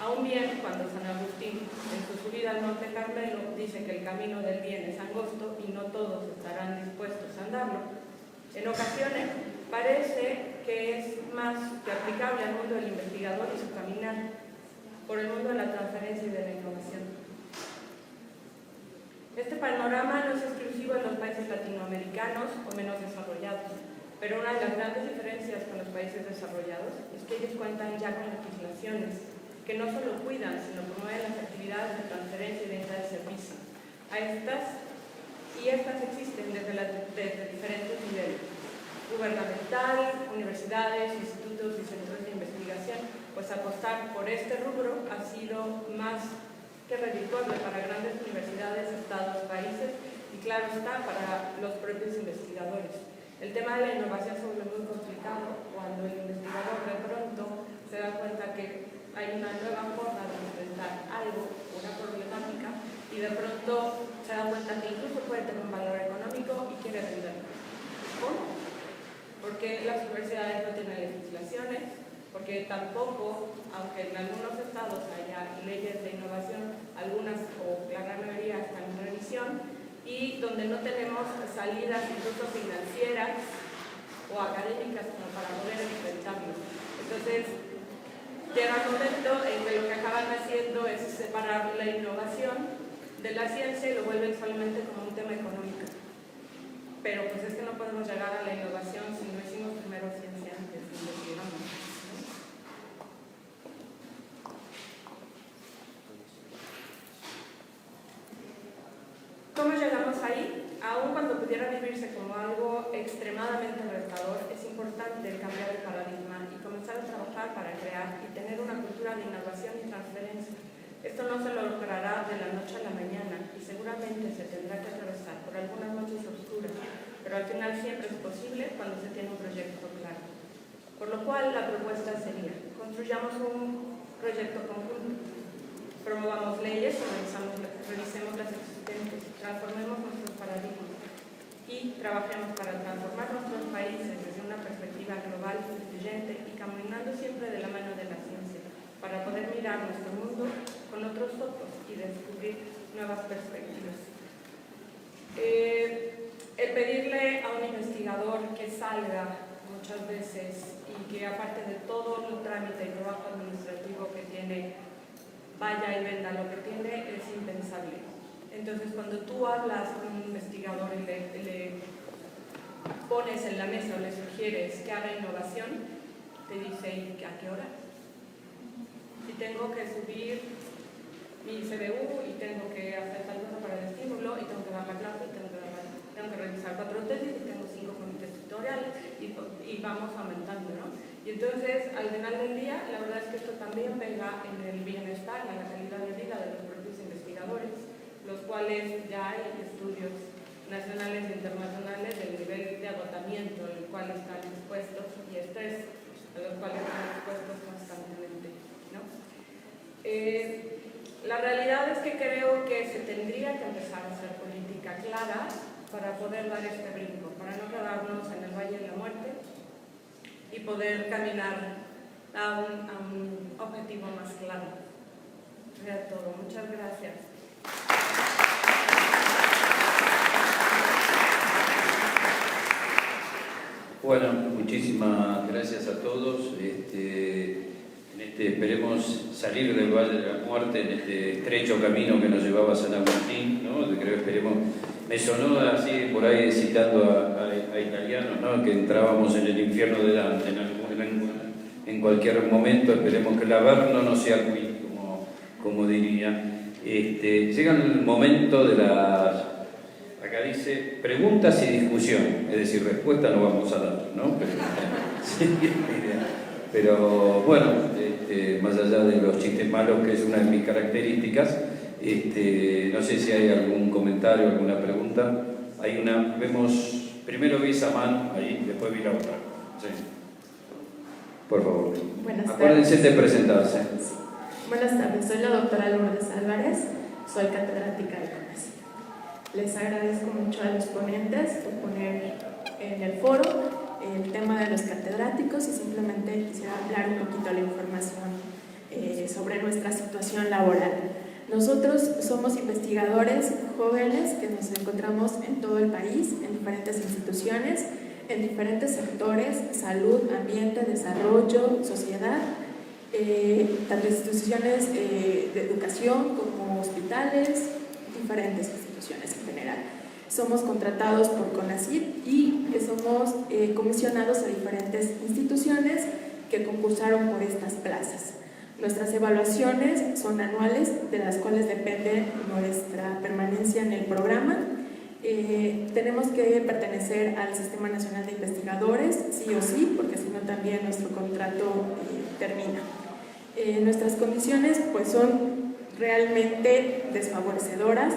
Aún bien, cuando San Agustín, en su subida al Monte Carmelo, dice que el camino del bien es angosto y no todos estarán dispuestos a andarlo, en ocasiones parece que es más que aplicable al mundo del investigador y su caminar por el mundo de la transferencia y de la innovación. Este panorama no es exclusivo en los países latinoamericanos o menos desarrollados, pero una de las grandes diferencias con los países desarrollados es que ellos cuentan ya con legislaciones que no solo cuidan, sino promueven las actividades de transferencia y venta de servicio. Estas existen desde diferentes niveles: gubernamental, universidades, institutos y centros de investigación, pues apostar por este rubro ha sido más que redituable para grandes universidades, estados, países y, claro está, para los propios investigadores. El tema de la innovación se vuelve muy complicado cuando el investigador de pronto se da cuenta que hay una nueva forma de enfrentar algo, una problemática, y de pronto se da cuenta que incluso puede tener un valor económico y quiere venderlo. ¿Cómo? Porque las universidades no tienen legislaciones, porque tampoco, aunque en algunos estados haya leyes de innovación, algunas o la gran mayoría están en revisión, y donde no tenemos salidas incluso financieras o académicas como para poder enfrentarlo. Entonces, llega un momento en que lo que acaban haciendo es separar la innovación de la ciencia y lo vuelven solamente como un tema económico. Pero pues es que no podemos llegar a la innovación si no hicimos primero ciencia antes de investigamos. ¿Cómo llegamos ahí? Aun cuando pudiera vivirse como algo extremadamente retador, es importante cambiar el paradigma y comenzar a trabajar para crear y tener una cultura de innovación y transferencia. Esto no se logrará de la noche a la mañana y seguramente se tendrá que atravesar por algunas noches oscuras, pero al final siempre es posible cuando se tiene un proyecto claro. Por lo cual, la propuesta sería: construyamos un proyecto conjunto, promovamos leyes, revisemos las existentes, transformemos nuestros paradigmas y trabajemos para transformar nuestros países desde una perspectiva global, incluyente y caminando siempre de la mano de la ciencia, para poder mirar nuestro mundo con otros ojos y descubrir nuevas perspectivas. El pedirle a un investigador que salga muchas veces y que, aparte de todo el trámite y trabajo administrativo que tiene, vaya y venda lo que tiene, es impensable. Entonces, cuando tú hablas con un investigador y le pones en la mesa o le sugieres que haga innovación, te dice: ¿y a qué hora? Si tengo que subir mi CBU y tengo que hacer tal cosa para el estímulo y tengo que dar la clase, tengo que revisar 4 tesis y tengo 5 comités tutoriales y vamos aumentando, ¿no? Y entonces, al final del día, la verdad es que esto también pega en el bienestar, en la calidad de vida de los propios investigadores, los cuales ya hay estudios nacionales e internacionales del nivel de agotamiento al cual están expuestos y estrés a los cuales están expuestos constantemente, ¿no? La realidad es que creo que se tendría que empezar a hacer política clara para poder dar este brinco, para no quedarnos en el Valle de la Muerte y poder caminar a un objetivo más claro. Sería todo. Muchas gracias. Bueno, muchísimas gracias a todos. En este esperemos salir del Valle de la Muerte en este estrecho camino que nos llevaba a San Agustín, ¿no? Creo, esperemos, me sonó así por ahí citando a italianos, ¿no? Que entrábamos en el infierno de Dante en cualquier momento, esperemos que el Averno no sea qui, como diría. Llega el momento de las, acá dice, preguntas y discusión, es decir, respuesta no vamos a dar, ¿no? Pero bueno, más allá de los chistes malos, que es una de mis características, no sé si hay algún comentario, alguna pregunta. Hay una, vemos, primero vi esa mano ahí, después vi la otra. Sí. Por favor. Buenas tardes. Acuérdense de presentarse. Buenas tardes, soy la doctora Lourdes Álvarez, soy catedrática de Conacyt. Les agradezco mucho a los ponentes por poner en el foro el tema de los catedráticos y simplemente quisiera hablar un poquito de la información sobre nuestra situación laboral. Nosotros somos investigadores jóvenes que nos encontramos en todo el país, en diferentes instituciones, en diferentes sectores: salud, ambiente, desarrollo, sociedad, tanto instituciones de educación como hospitales, diferentes instituciones en general. Somos contratados por Conacyt y somos comisionados a diferentes instituciones que concursaron por estas plazas. Nuestras evaluaciones son anuales, de las cuales depende nuestra permanencia en el programa. Tenemos que pertenecer al Sistema Nacional de Investigadores, sí o sí, porque si no también nuestro contrato termina. Nuestras condiciones pues son realmente desfavorecedoras,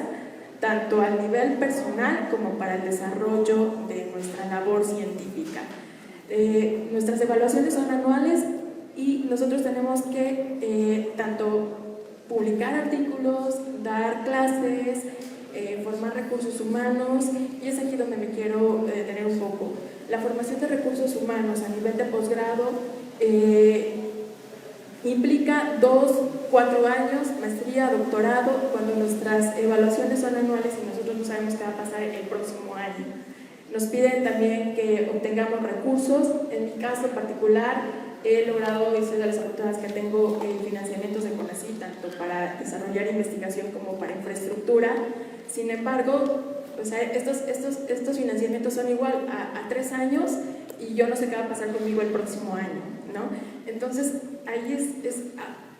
tanto a nivel personal como para el desarrollo de nuestra labor científica. Nuestras evaluaciones son anuales y nosotros tenemos que tanto publicar artículos, dar clases, formar recursos humanos, y es aquí donde me quiero detener un poco. La formación de recursos humanos a nivel de posgrado implica 2-4 años, maestría, doctorado, cuando nuestras evaluaciones son anuales y nosotros no sabemos qué va a pasar el próximo año. Nos piden también que obtengamos recursos. En mi caso particular, he logrado, y soy de las afortunadas que tengo financiamientos de Conacyt, tanto para desarrollar investigación como para infraestructura. Sin embargo, o sea, estos financiamientos son igual a 3 años y yo no sé qué va a pasar conmigo el próximo año, ¿no? Entonces, ahí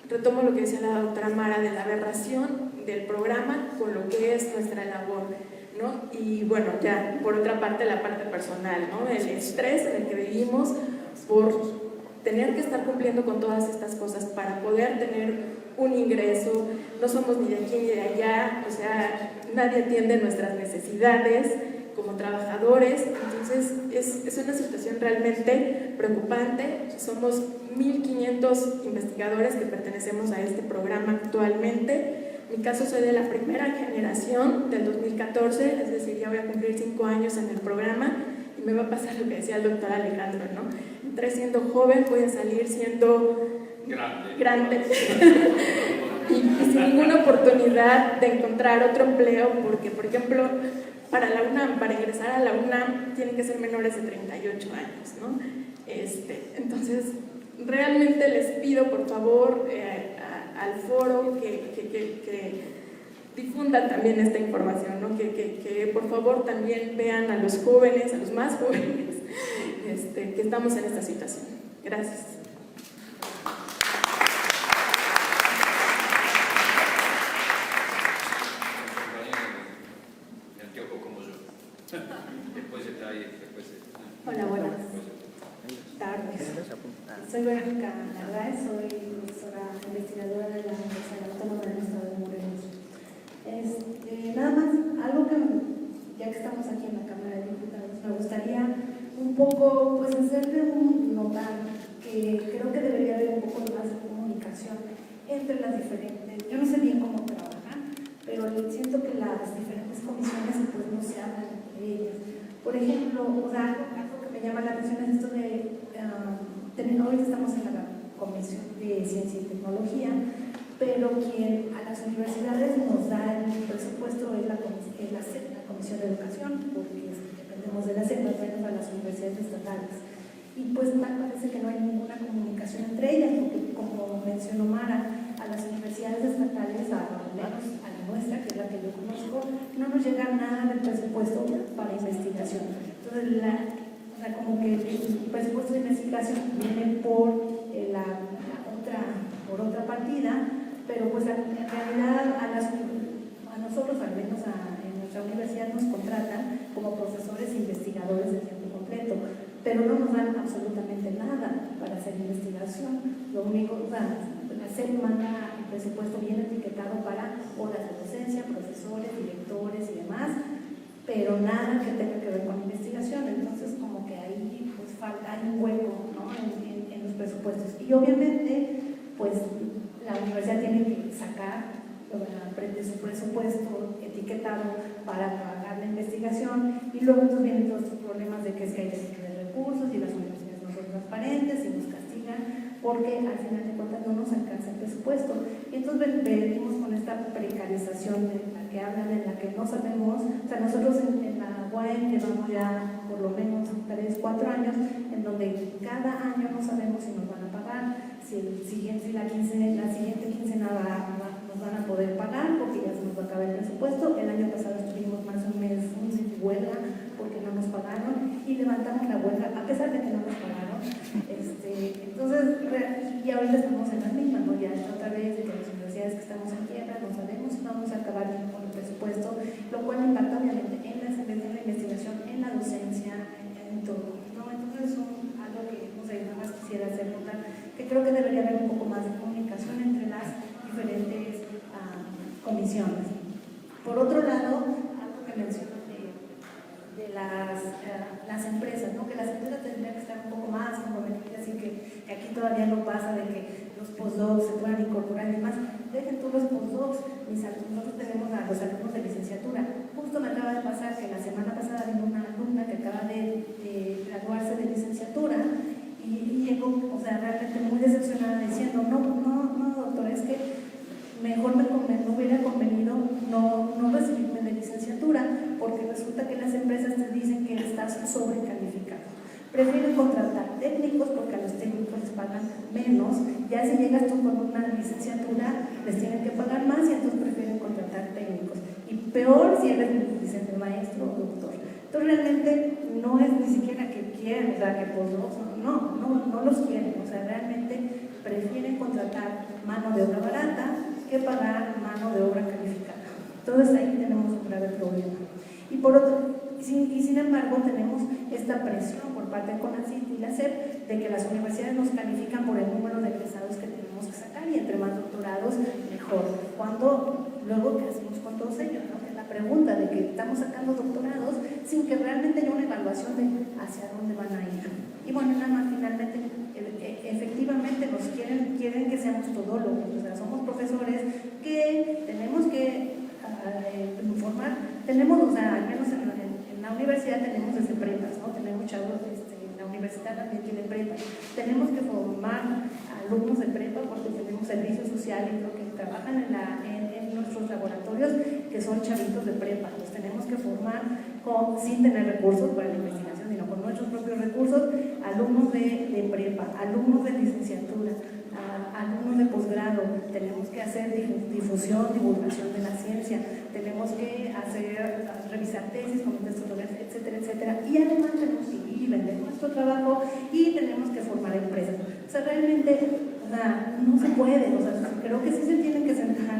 retomo lo que decía la doctora Mara de la aberración del programa con lo que es nuestra labor, ¿no? Y bueno, ya por otra parte, la parte personal, ¿no? El estrés en el que vivimos por tener que estar cumpliendo con todas estas cosas para poder tener un ingreso. No somos ni de aquí ni de allá, o sea, nadie atiende nuestras necesidades como trabajadores. Entonces es una situación realmente preocupante. Somos 1.500 investigadores que pertenecemos a este programa actualmente. En mi caso, soy de la primera generación del 2014, es decir, ya voy a cumplir 5 años en el programa y me va a pasar lo que decía el doctor Alejandro, ¿no? Entré siendo joven, voy a salir siendo grande. y sin ninguna oportunidad de encontrar otro empleo, porque, por ejemplo, para la UNAM, para ingresar a la UNAM, tienen que ser menores de 38 años, ¿no? Entonces, realmente les pido, por favor, al foro que difundan también esta información, ¿no? Que por favor también vean a los jóvenes, a los más jóvenes, que estamos en esta situación. Gracias. Hola, buenas tardes. Soy Verónica Narváez, soy profesora investigadora de la Universidad Autónoma del Estado de Morelos. Nada más, algo que, ya que estamos aquí en la Cámara de Diputados, me gustaría un poco, pues, hacerle un notar que creo que debería haber un poco más de comunicación entre las diferentes, yo no sé bien cómo trabajan, pero siento que las diferentes comisiones pues no se hablan entre ellas. Por ejemplo, o sea, algo que me llama la atención es esto de, hoy estamos en la Comisión de Ciencia y Tecnología, pero quien a las universidades nos da el presupuesto es la Comisión de Educación, porque dependemos de la SEP, a las universidades estatales. y pues tal parece que no hay ninguna comunicación entre ellas, porque como mencionó Mara, a las universidades estatales, al menos a la nuestra, que es la que yo conozco, no nos llega nada del presupuesto para investigación. Entonces, como que el presupuesto de investigación viene por otra partida, pero pues en realidad a nosotros, al menos en nuestra universidad, nos contratan como profesores e investigadores de tiempo completo, pero no nos dan absolutamente nada para hacer investigación. Lo único, la SEP manda el presupuesto bien etiquetado para horas de docencia, profesores, directores y demás, pero nada que tenga que ver con investigación. Entonces, como que ahí pues hay un hueco, ¿no?, en los presupuestos. Y obviamente, pues la universidad tiene que sacar de su presupuesto etiquetado para pagar la investigación, y luego entonces vienen todos estos problemas de que es que hay déficit de recursos y las universidades no son transparentes y nos castigan porque al final de cuentas no nos alcanza el presupuesto. Y entonces venimos con esta precarización de la que hablan, en la que no sabemos, o sea, nosotros en la UAM llevamos ya por lo menos 3, 4 años en donde cada año no sabemos si nos van a pagar, si la siguiente quincena nos van a poder pagar porque ya se nos va a acabar el presupuesto. El año pasado estuvimos más de un mes en huelga porque no nos pagaron y levantamos la huelga a pesar de que no nos pagaron. Entonces, y ahorita estamos en las mismas, ¿no? Ya otra vez de que las universidades que estamos en quiebra no sabemos si vamos a acabar bien con el presupuesto, lo cual impacta obviamente en la investigación, en la docencia, en todo, ¿no? Entonces, algo que, no sé, nada más quisiera hacer notar, que creo que debería haber un poco más de comunicación entre las diferentes comisiones. Por otro lado, algo que mencionó de las empresas, ¿no?, que las empresas tendrían que estar un poco más comprometidas y que aquí todavía no pasa de que los postdocs se puedan incorporar y demás. Dejen tú los postdocs, nosotros tenemos a los alumnos de licenciatura. Justo me acaba de pasar que la semana pasada vino una alumna que acaba de graduarse de licenciatura y llegó, o sea, realmente muy decepcionada diciendo, no, doctora, es que mejor me hubiera convenido no recibirme de licenciatura, porque resulta que las empresas te dicen que estás sobrecalificado. Prefieren contratar técnicos porque a los técnicos les pagan menos. Ya si llegas tú con una licenciatura, les tienen que pagar más y entonces prefieren contratar técnicos. Y peor si eres licenciado, maestro o doctor. Entonces realmente no es ni siquiera que quieran, o sea, que pues no los quieren. O sea, realmente prefieren contratar mano de obra barata que pagar mano de obra calificada. Entonces ahí tenemos un grave problema. Y por otro, sin embargo tenemos esta presión por parte de CONACYT y la SEP de que las universidades nos califican por el número de egresados que tenemos que sacar, y entre más doctorados mejor. Cuando luego, ¿qué hacemos con todos ellos, no? Que es la pregunta de que estamos sacando doctorados sin que realmente haya una evaluación de hacia dónde van a ir. Y bueno, nada más finalmente, efectivamente nos quieren que seamos todólogos, o sea, somos profesores que tenemos que informar, tenemos, o sea, al menos en la universidad tenemos desde prepas, ¿no? Tenemos chavos, la universidad también tiene prepa, tenemos que formar alumnos de prepa porque tenemos servicio social y creo que trabajan en nuestros laboratorios que son chavitos de prepa. Los tenemos que formar sin tener recursos para la investigación, sino con nuestros propios recursos, alumnos de prepa, alumnos de licenciatura, alumnos de posgrado. Tenemos que hacer difusión, divulgación de la ciencia, tenemos que revisar tesis, comités tutoriales, etcétera, etcétera. Y además tenemos que ir, vender nuestro trabajo y tenemos que formar empresas. O sea, realmente, no se puede, o sea, creo que sí se tienen que sentar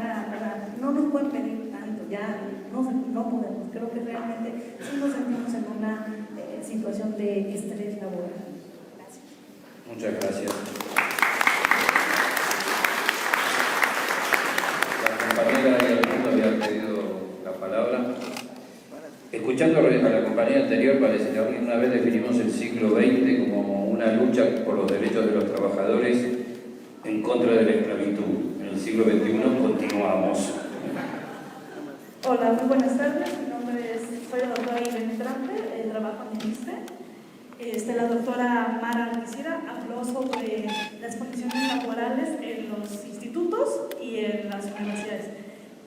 no nos pueden pedir tanto, ya no podemos. Creo que realmente sí nos sentimos en una situación de estrés laboral. Gracias. Muchas gracias. La compañera Yarundo había pedido la palabra. Escuchando a la compañera anterior, parece que una vez definimos el siglo XX como una lucha por los derechos de los trabajadores en contra de la esclavitud. En el siglo XXI continuamos. Hola, muy buenas tardes. Mi nombre soy la doctora Irene Trampe, trabajo en el ISSSTE. La doctora Mara Alquicira habló sobre las condiciones laborales en los institutos y en las universidades.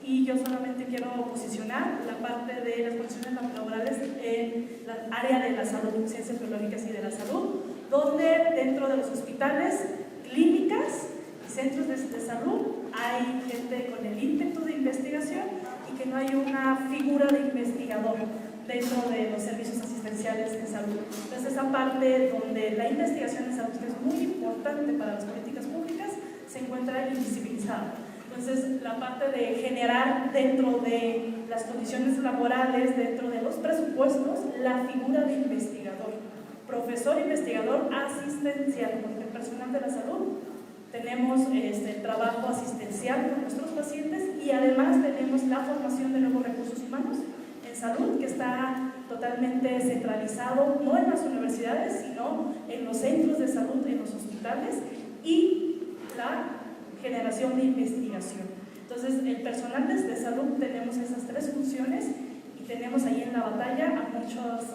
Y yo solamente quiero posicionar la parte de las condiciones laborales en la área de la salud, ciencias biológicas y de la salud, donde dentro de los hospitales, clínicas y centros de salud hay gente con el ímpetu de investigación y que no hay una figura de investigador dentro de los servicios asistenciales de salud. Entonces, esa parte donde la investigación en salud, que es muy importante para las políticas públicas, se encuentra invisibilizada. Entonces, la parte de generar dentro de las condiciones laborales, dentro de los presupuestos, la figura de investigador, profesor investigador asistencial, porque el personal de la salud tenemos trabajo asistencial con nuestros pacientes y además tenemos la formación de nuevos recursos humanos en salud, que está totalmente centralizado, no en las universidades, sino en los centros de salud, en los hospitales, y la generación de investigación. Entonces, el personal de salud tenemos esas tres funciones y tenemos ahí en la batalla a muchos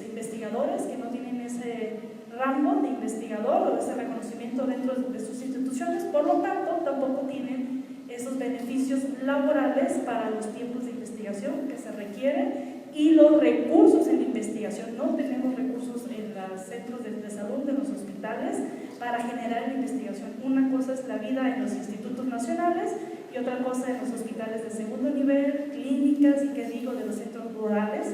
investigadores que no tienen ese rango de investigador o ese reconocimiento dentro de sus instituciones, por lo tanto, tampoco tienen esos beneficios laborales para los tiempos de investigación que se requieren y los recursos en investigación. No tenemos recursos en los centros de salud, en los hospitales, para generar investigación. Una cosa es la vida en los institutos nacionales y otra cosa en los hospitales de segundo nivel, clínicas y, qué digo, de los centros rurales,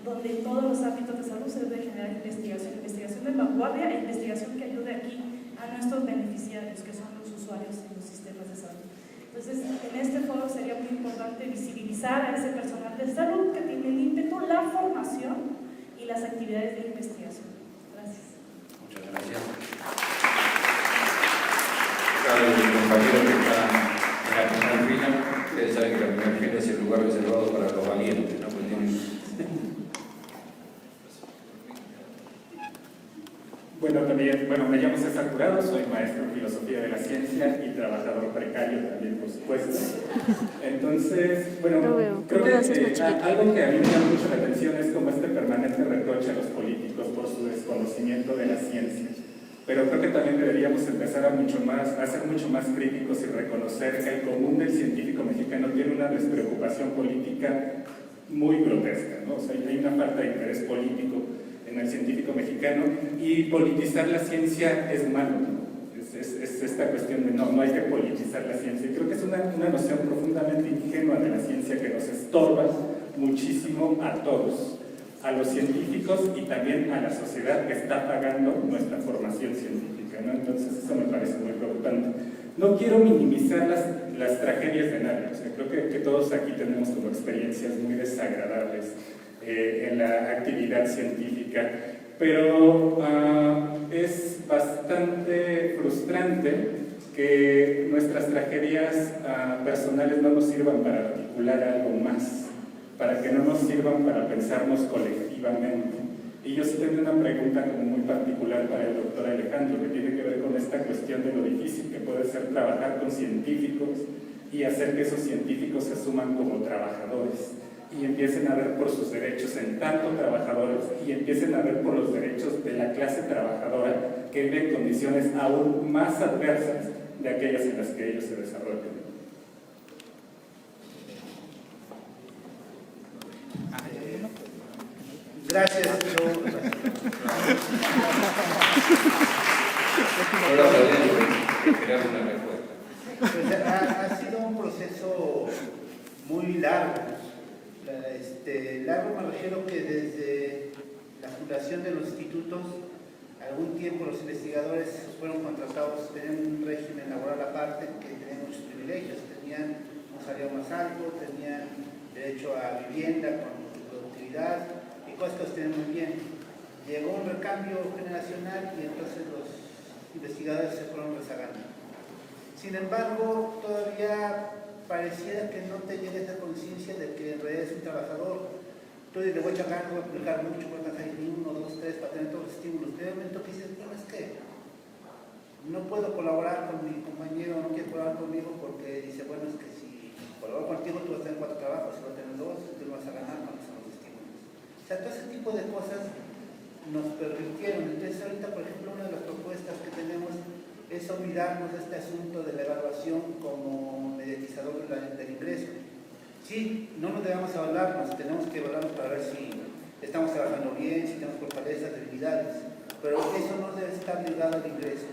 donde en todos los ámbitos de salud se debe generar investigación de vanguardia e investigación que ayude aquí a nuestros beneficiarios, que son los usuarios en los sistemas de salud. Entonces, en este foro sería muy importante visibilizar a ese personal de salud que tiene el ímpetu, la formación y las actividades de investigación. Gracias. Muchas gracias. El compañero que está en la primera fila, ustedes saben que la primera fila es el lugar reservado para los valientes, ¿no? Pues me llamo César Jurado, soy maestro en filosofía de la ciencia y trabajador precario también, por supuesto. Entonces, creo que algo que a mí me llama mucho la atención es como este permanente reproche a los políticos por su desconocimiento de la ciencia. Pero creo que también deberíamos empezar a ser mucho más críticos y reconocer que el común del científico mexicano tiene una despreocupación política muy grotesca, ¿no? O sea, hay una falta de interés político en el científico mexicano, y politizar la ciencia es malo, ¿no? Es esta cuestión de no hay que politizar la ciencia, y creo que es una noción profundamente ingenua de la ciencia que nos estorba muchísimo a todos, a los científicos y también a la sociedad que está pagando nuestra formación científica, ¿no? Entonces eso me parece muy preocupante. No quiero minimizar las tragedias de nadie, o sea, creo que todos aquí tenemos como experiencias muy desagradables en la actividad científica, pero es bastante frustrante que nuestras tragedias personales no nos sirvan para articular algo más, para que no nos sirvan para pensarnos colectivamente. Y yo sí tengo una pregunta como muy particular para el doctor Alejandro, que tiene que ver con esta cuestión de lo difícil que puede ser trabajar con científicos y hacer que esos científicos se asuman como trabajadores y empiecen a ver por sus derechos en tanto trabajadores y empiecen a ver por los derechos de la clase trabajadora que vive en condiciones aún más adversas de aquellas en las que ellos se desarrollan. Gracias. Pues ha sido un proceso muy largo. Largo me refiero que desde la fundación de los institutos, algún tiempo los investigadores fueron contratados, tenían un régimen laboral aparte, que tenían muchos privilegios, tenían un salario más alto, tenían derecho a vivienda con productividad y cosas que los tenían muy bien. Llegó un recambio generacional y entonces los investigadores se fueron rezagando. Sin embargo, todavía pareciera que no te llega esa conciencia de que en realidad es un trabajador. Entonces le voy a echar ganas, voy a publicar mucho, voy a alcanzar ni 1, 2, 3 para tener todos los estímulos. Pero hay un momento que dices, bueno, es que no puedo colaborar con mi compañero, no quiere colaborar conmigo porque dice, bueno, es que si colaboro contigo tú vas a tener 4 trabajos, si vas a tener 2, tú vas a ganar con esos estímulos. O sea, todo ese tipo de cosas nos permitieron. Entonces ahorita, por ejemplo, una de las propuestas que tenemos es olvidarnos de este asunto de la evaluación como mediatizador del ingreso. Sí, no nos debemos evaluarnos, tenemos que evaluarnos para ver si estamos trabajando bien, si tenemos fortalezas, debilidades, pero eso no debe estar ligado al ingreso.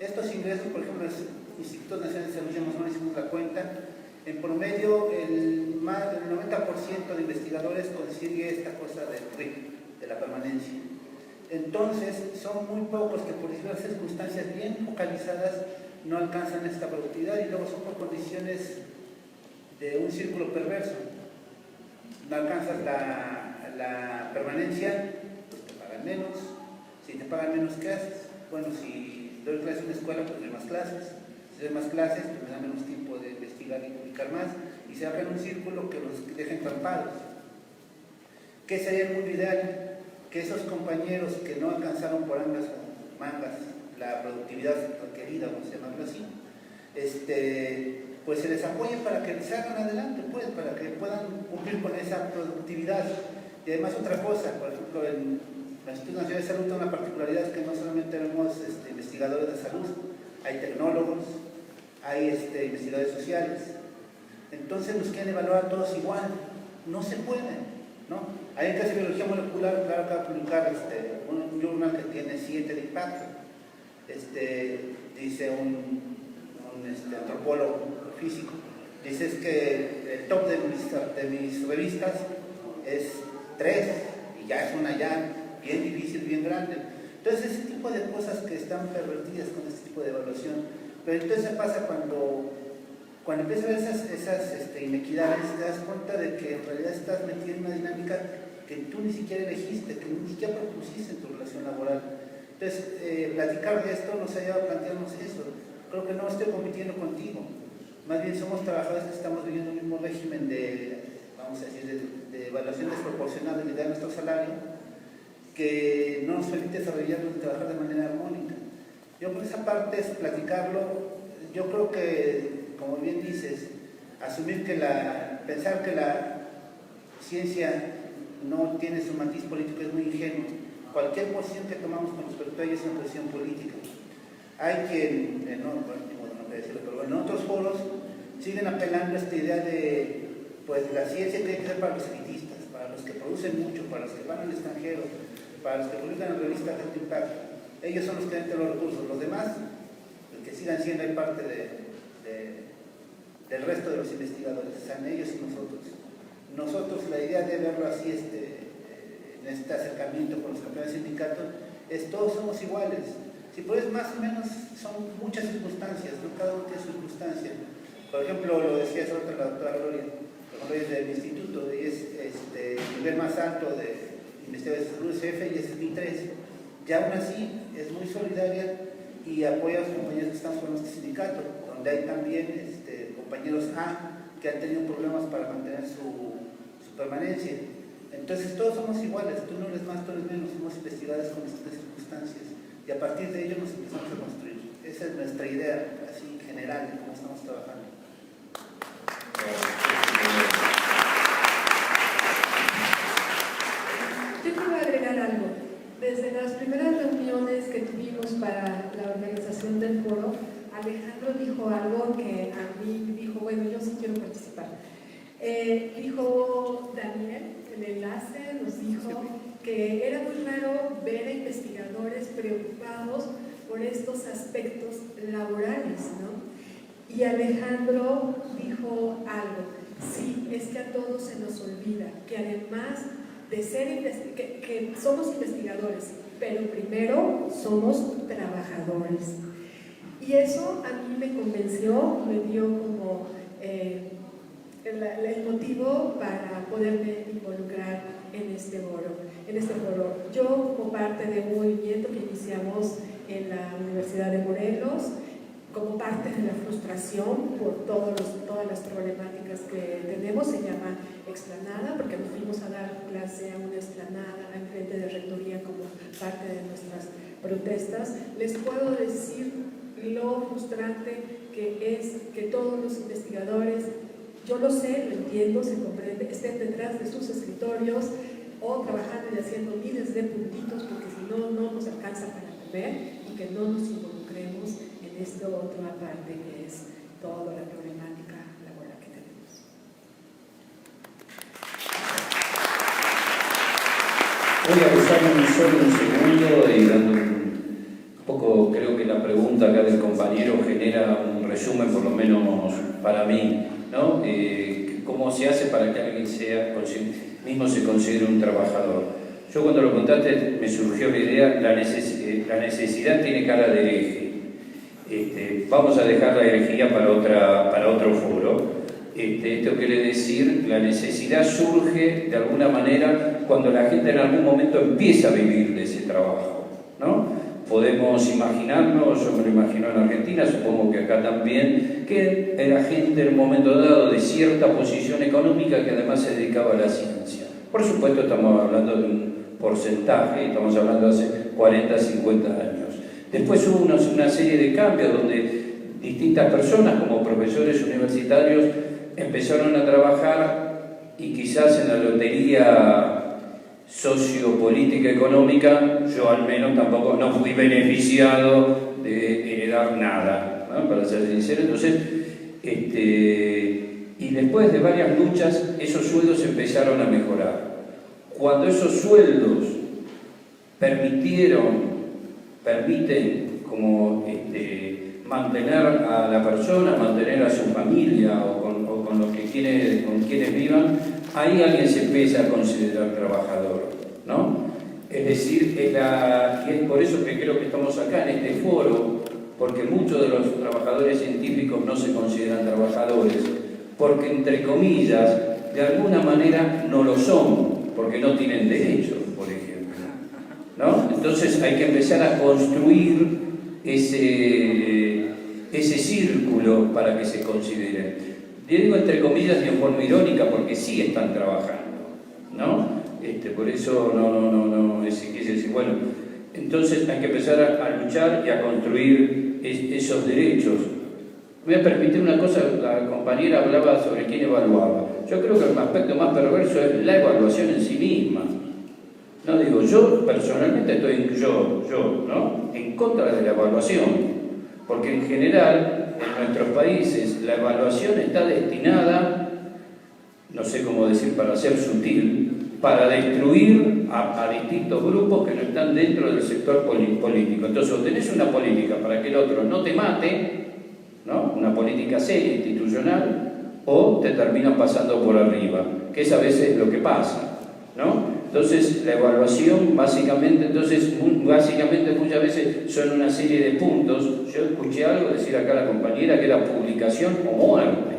Estos ingresos, por ejemplo, los Institutos Nacionales de Salud, más o menos hicimos la cuenta, en promedio el 90% de investigadores consigue esta cosa del RIC, de la permanencia. Entonces, son muy pocos que por diversas circunstancias bien focalizadas no alcanzan esta productividad y luego son por condiciones de un círculo perverso. No alcanzas la permanencia, pues te pagan menos. Si te pagan menos, ¿qué haces? Bueno, si doy clases en una escuela, pues doy más clases. Si doy más clases, pues me da menos tiempo de investigar y publicar más. Y se abre un círculo que los deja entrampados. ¿Qué sería el mundo ideal? Que esos compañeros que no alcanzaron por ambas mangas la productividad requerida, vamos a llamarlo así, pues se les apoye para que salgan adelante, pues, para que puedan cumplir con esa productividad. Y además otra cosa, por ejemplo, en la Instituto Nacional de Salud tiene una particularidad que no solamente vemos investigadores de salud, hay tecnólogos, hay investigadores sociales. Entonces los quieren evaluar a todos igual, no se puede, ¿no? Hay en clase de biología molecular, claro que va a publicar un journal que tiene 7 de impacto. Dice un antropólogo físico, dice es que el top de mis revistas es 3 y ya es una ya bien difícil, bien grande. Entonces ese tipo de cosas que están pervertidas con este tipo de evaluación. Pero entonces pasa cuando empiezas a ver esas inequidades, te das cuenta de que en realidad estás metido en una dinámica que tú ni siquiera elegiste, que ni siquiera propusiste en tu relación laboral. Entonces, platicar de esto nos ha llevado a plantearnos eso. Creo que no estoy compitiendo contigo, más bien somos trabajadores que estamos viviendo el mismo régimen vamos a decir, de evaluación desproporcional de la idea de nuestro salario, que no nos permite desarrollarnos y trabajar de manera armónica. Yo por esa parte es platicarlo. Yo creo que, como bien dices, pensar que la ciencia no tiene su matiz político es muy ingenuo. Cualquier posición que tomamos con respecto a ello es una posición política. Hay quien, no decirlo, pero bueno, en otros foros siguen apelando a esta idea de, pues la ciencia tiene que ser para los elitistas, para los que producen mucho, para los que van al extranjero, para los que publican en revistas de alto impacto. Ellos son los que tienen los recursos. Los demás, los que sigan siendo ahí parte del resto de los investigadores, sean ellos y nosotros. Nosotros, la idea de verlo así, en este acercamiento con los campeones sindicatos, es todos somos iguales. Si puedes, más o menos son muchas circunstancias, ¿no? Cada uno tiene su circunstancia. Por ejemplo, lo decía hace rato la doctora Gloria, es del instituto, y es el nivel más alto de investigadores de salud, es F y es mi 3. Ya aún así es muy solidaria y apoya a los compañeros que estamos con este sindicato, donde hay también compañeros A que han tenido problemas para mantener su permanencia. Entonces todos somos iguales, tú no eres más, tú eres menos, somos investigadores con estas circunstancias y a partir de ello nos empezamos a construir. Esa es nuestra idea, así general, de cómo estamos trabajando. Yo quiero agregar algo. Desde las primeras reuniones que tuvimos para la organización del foro, Alejandro dijo algo que a mí dijo, bueno, yo sí quiero participar. Dijo Daniel, el enlace, nos dijo que era muy raro ver a investigadores preocupados por estos aspectos laborales, ¿no? Y Alejandro dijo algo, sí, es que a todos se nos olvida que además de ser que somos investigadores, pero primero somos trabajadores. Y eso a mí me convenció, me dio como el motivo para poderme involucrar en este foro. Yo, como parte de un movimiento que iniciamos en la Universidad de Morelos, como parte de la frustración por todas las problemáticas que tenemos, se llama explanada, porque nos fuimos a dar clase a una explanada en frente de rectoría como parte de nuestras protestas. Les puedo decir lo frustrante que es que todos los investigadores, yo lo sé, lo entiendo, se comprende, estén detrás de sus escritorios o trabajando y haciendo miles de puntitos, porque si no, no nos alcanza para comer, y que no nos involucremos en esta otra parte que es toda la problemática laboral que tenemos. Voy a usar solo un segundo y dando un poco, creo que la pregunta acá del compañero genera un resumen, por lo menos para mí, ¿no? ¿Cómo se hace para que alguien mismo se considere un trabajador? Yo cuando lo contaste me surgió la idea, la necesidad tiene cara de hereje. Vamos a dejar la herejía para otro foro. Esto quiere decir, la necesidad surge de alguna manera cuando la gente en algún momento empieza a vivir de ese trabajo, ¿no? Podemos imaginarnos, yo me lo imagino en Argentina, supongo que acá también, que era gente en un momento dado de cierta posición económica que además se dedicaba a la ciencia. Por supuesto estamos hablando de un porcentaje, estamos hablando de hace 40, 50 años. Después hubo una serie de cambios donde distintas personas, como profesores universitarios, empezaron a trabajar y quizás en la lotería sociopolítica económica, yo al menos tampoco no fui beneficiado de heredar nada, ¿no? Para ser sincero. Entonces, y después de varias luchas, esos sueldos empezaron a mejorar. Cuando esos sueldos permiten como mantener a la persona, mantener a su familia o con quienes vivan, ahí alguien se empieza a considerar trabajador, ¿no? Es decir, y es por eso que creo que estamos acá en este foro, porque muchos de los trabajadores científicos no se consideran trabajadores, porque entre comillas, de alguna manera no lo son, porque no tienen derechos, por ejemplo, ¿no? Entonces hay que empezar a construir ese círculo para que se consideren. Digo entre comillas y en forma irónica porque sí están trabajando, ¿no? Por eso no quise decir, bueno, entonces hay que empezar a luchar y a construir esos derechos. Me voy a permitir una cosa, la compañera hablaba sobre quién evaluaba. Yo creo que el aspecto más perverso es la evaluación en sí misma. No digo, yo personalmente estoy ¿no? en contra de la evaluación, porque en general en nuestros países la evaluación está destinada, no sé cómo decir para ser sutil, para destruir a distintos grupos que no están dentro del sector político. Entonces, o tenés una política para que el otro no te mate, ¿no? Una política seria, institucional, o te terminan pasando por arriba, que es a veces lo que pasa, ¿no? Entonces, la evaluación básicamente muchas veces son una serie de puntos. Yo escuché algo decir acá la compañera que era publicación o muerte.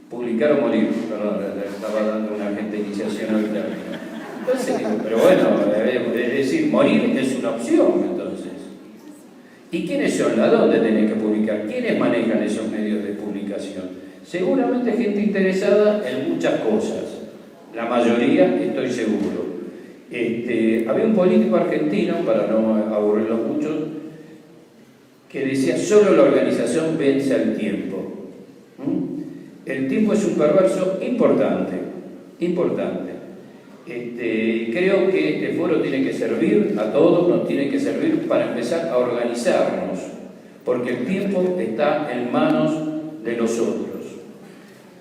Publicar o morir, perdón, le estaba dando una iniciación al término. Entonces, pero bueno, es decir, morir es una opción, entonces. ¿Y quiénes son? ¿A dónde tenés que publicar? ¿Quiénes manejan esos medios de publicación? Seguramente gente interesada en muchas cosas. La mayoría, estoy seguro. Había un político argentino, para no aburrirlo mucho, que decía, solo la organización vence al tiempo. El tiempo es un perverso importante. Creo que este foro tiene que servir a todos, nos tiene que servir para empezar a organizarnos, porque el tiempo está en manos de nosotros.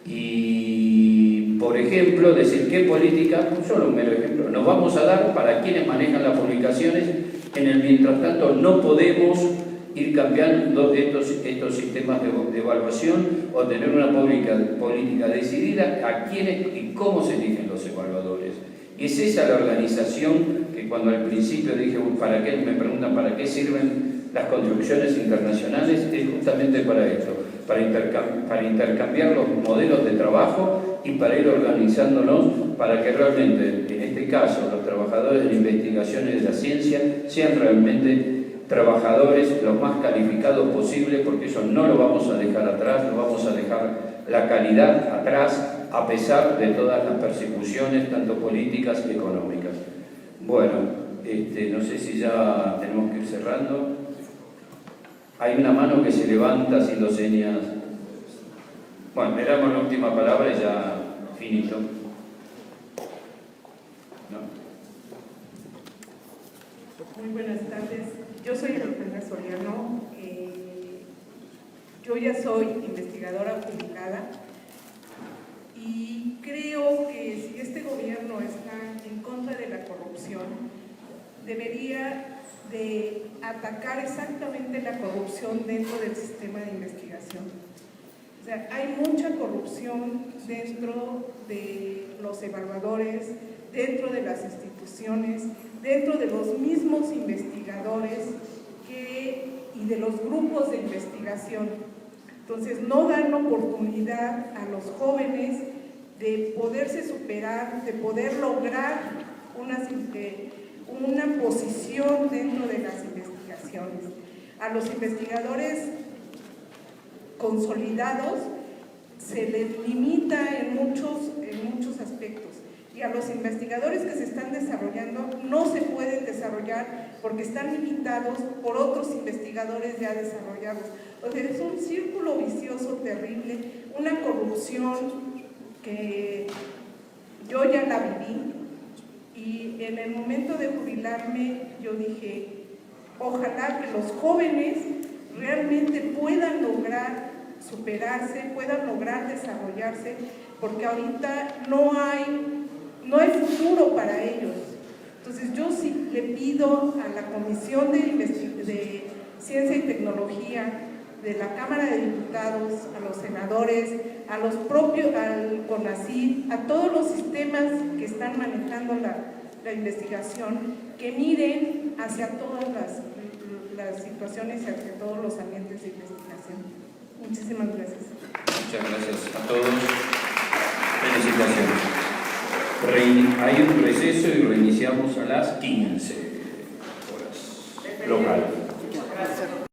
Y, por ejemplo, decir qué política, solo un mero ejemplo, nos vamos a dar para quienes manejan las publicaciones. En el mientras tanto no podemos ir cambiando estos sistemas de evaluación o tener una política decidida a quiénes y cómo se eligen los evaluadores. Y es esa la organización que cuando al principio dije, me preguntan para qué sirven las construcciones internacionales, es justamente para esto, para intercambiar los modelos de trabajo y para ir organizándonos para que realmente, en este caso, los trabajadores de la investigación y de la ciencia sean realmente trabajadores lo más calificados posible, porque eso no lo vamos a dejar atrás, no vamos a dejar la calidad atrás a pesar de todas las persecuciones, tanto políticas y económicas. Bueno, no sé si ya tenemos que ir cerrando. Hay una mano que se levanta haciendo señas. Bueno, le damos la última palabra y ya finito. ¿No? Muy buenas tardes. Yo soy Alejandra Soriano. Yo ya soy investigadora publicada y creo que si este gobierno está en contra debería de atacar exactamente la corrupción dentro del sistema de investigación. O sea, hay mucha corrupción dentro de los evaluadores, dentro de las instituciones, dentro de los mismos investigadores y de los grupos de investigación. Entonces, no dan oportunidad a los jóvenes de poderse superar, de poder lograr una posición dentro de las investigaciones. A los investigadores consolidados se les limita en muchos aspectos, y a los investigadores que se están desarrollando no se pueden desarrollar porque están limitados por otros investigadores ya desarrollados. O sea, es un círculo vicioso terrible, una corrupción que yo ya la viví, y en el momento de jubilarme yo dije, ojalá que los jóvenes realmente puedan lograr superarse, puedan lograr desarrollarse, porque ahorita no hay futuro para ellos. Entonces yo sí le pido a la Comisión de Ciencia y Tecnología de la Cámara de Diputados, a los senadores, al CONACYT, a todos los sistemas que están manejando la investigación, que miren hacia todas las situaciones y hacia todos los ambientes de investigación. Muchísimas gracias. Muchas gracias a todos. Felicitaciones. Hay un receso y reiniciamos a las 15 horas local.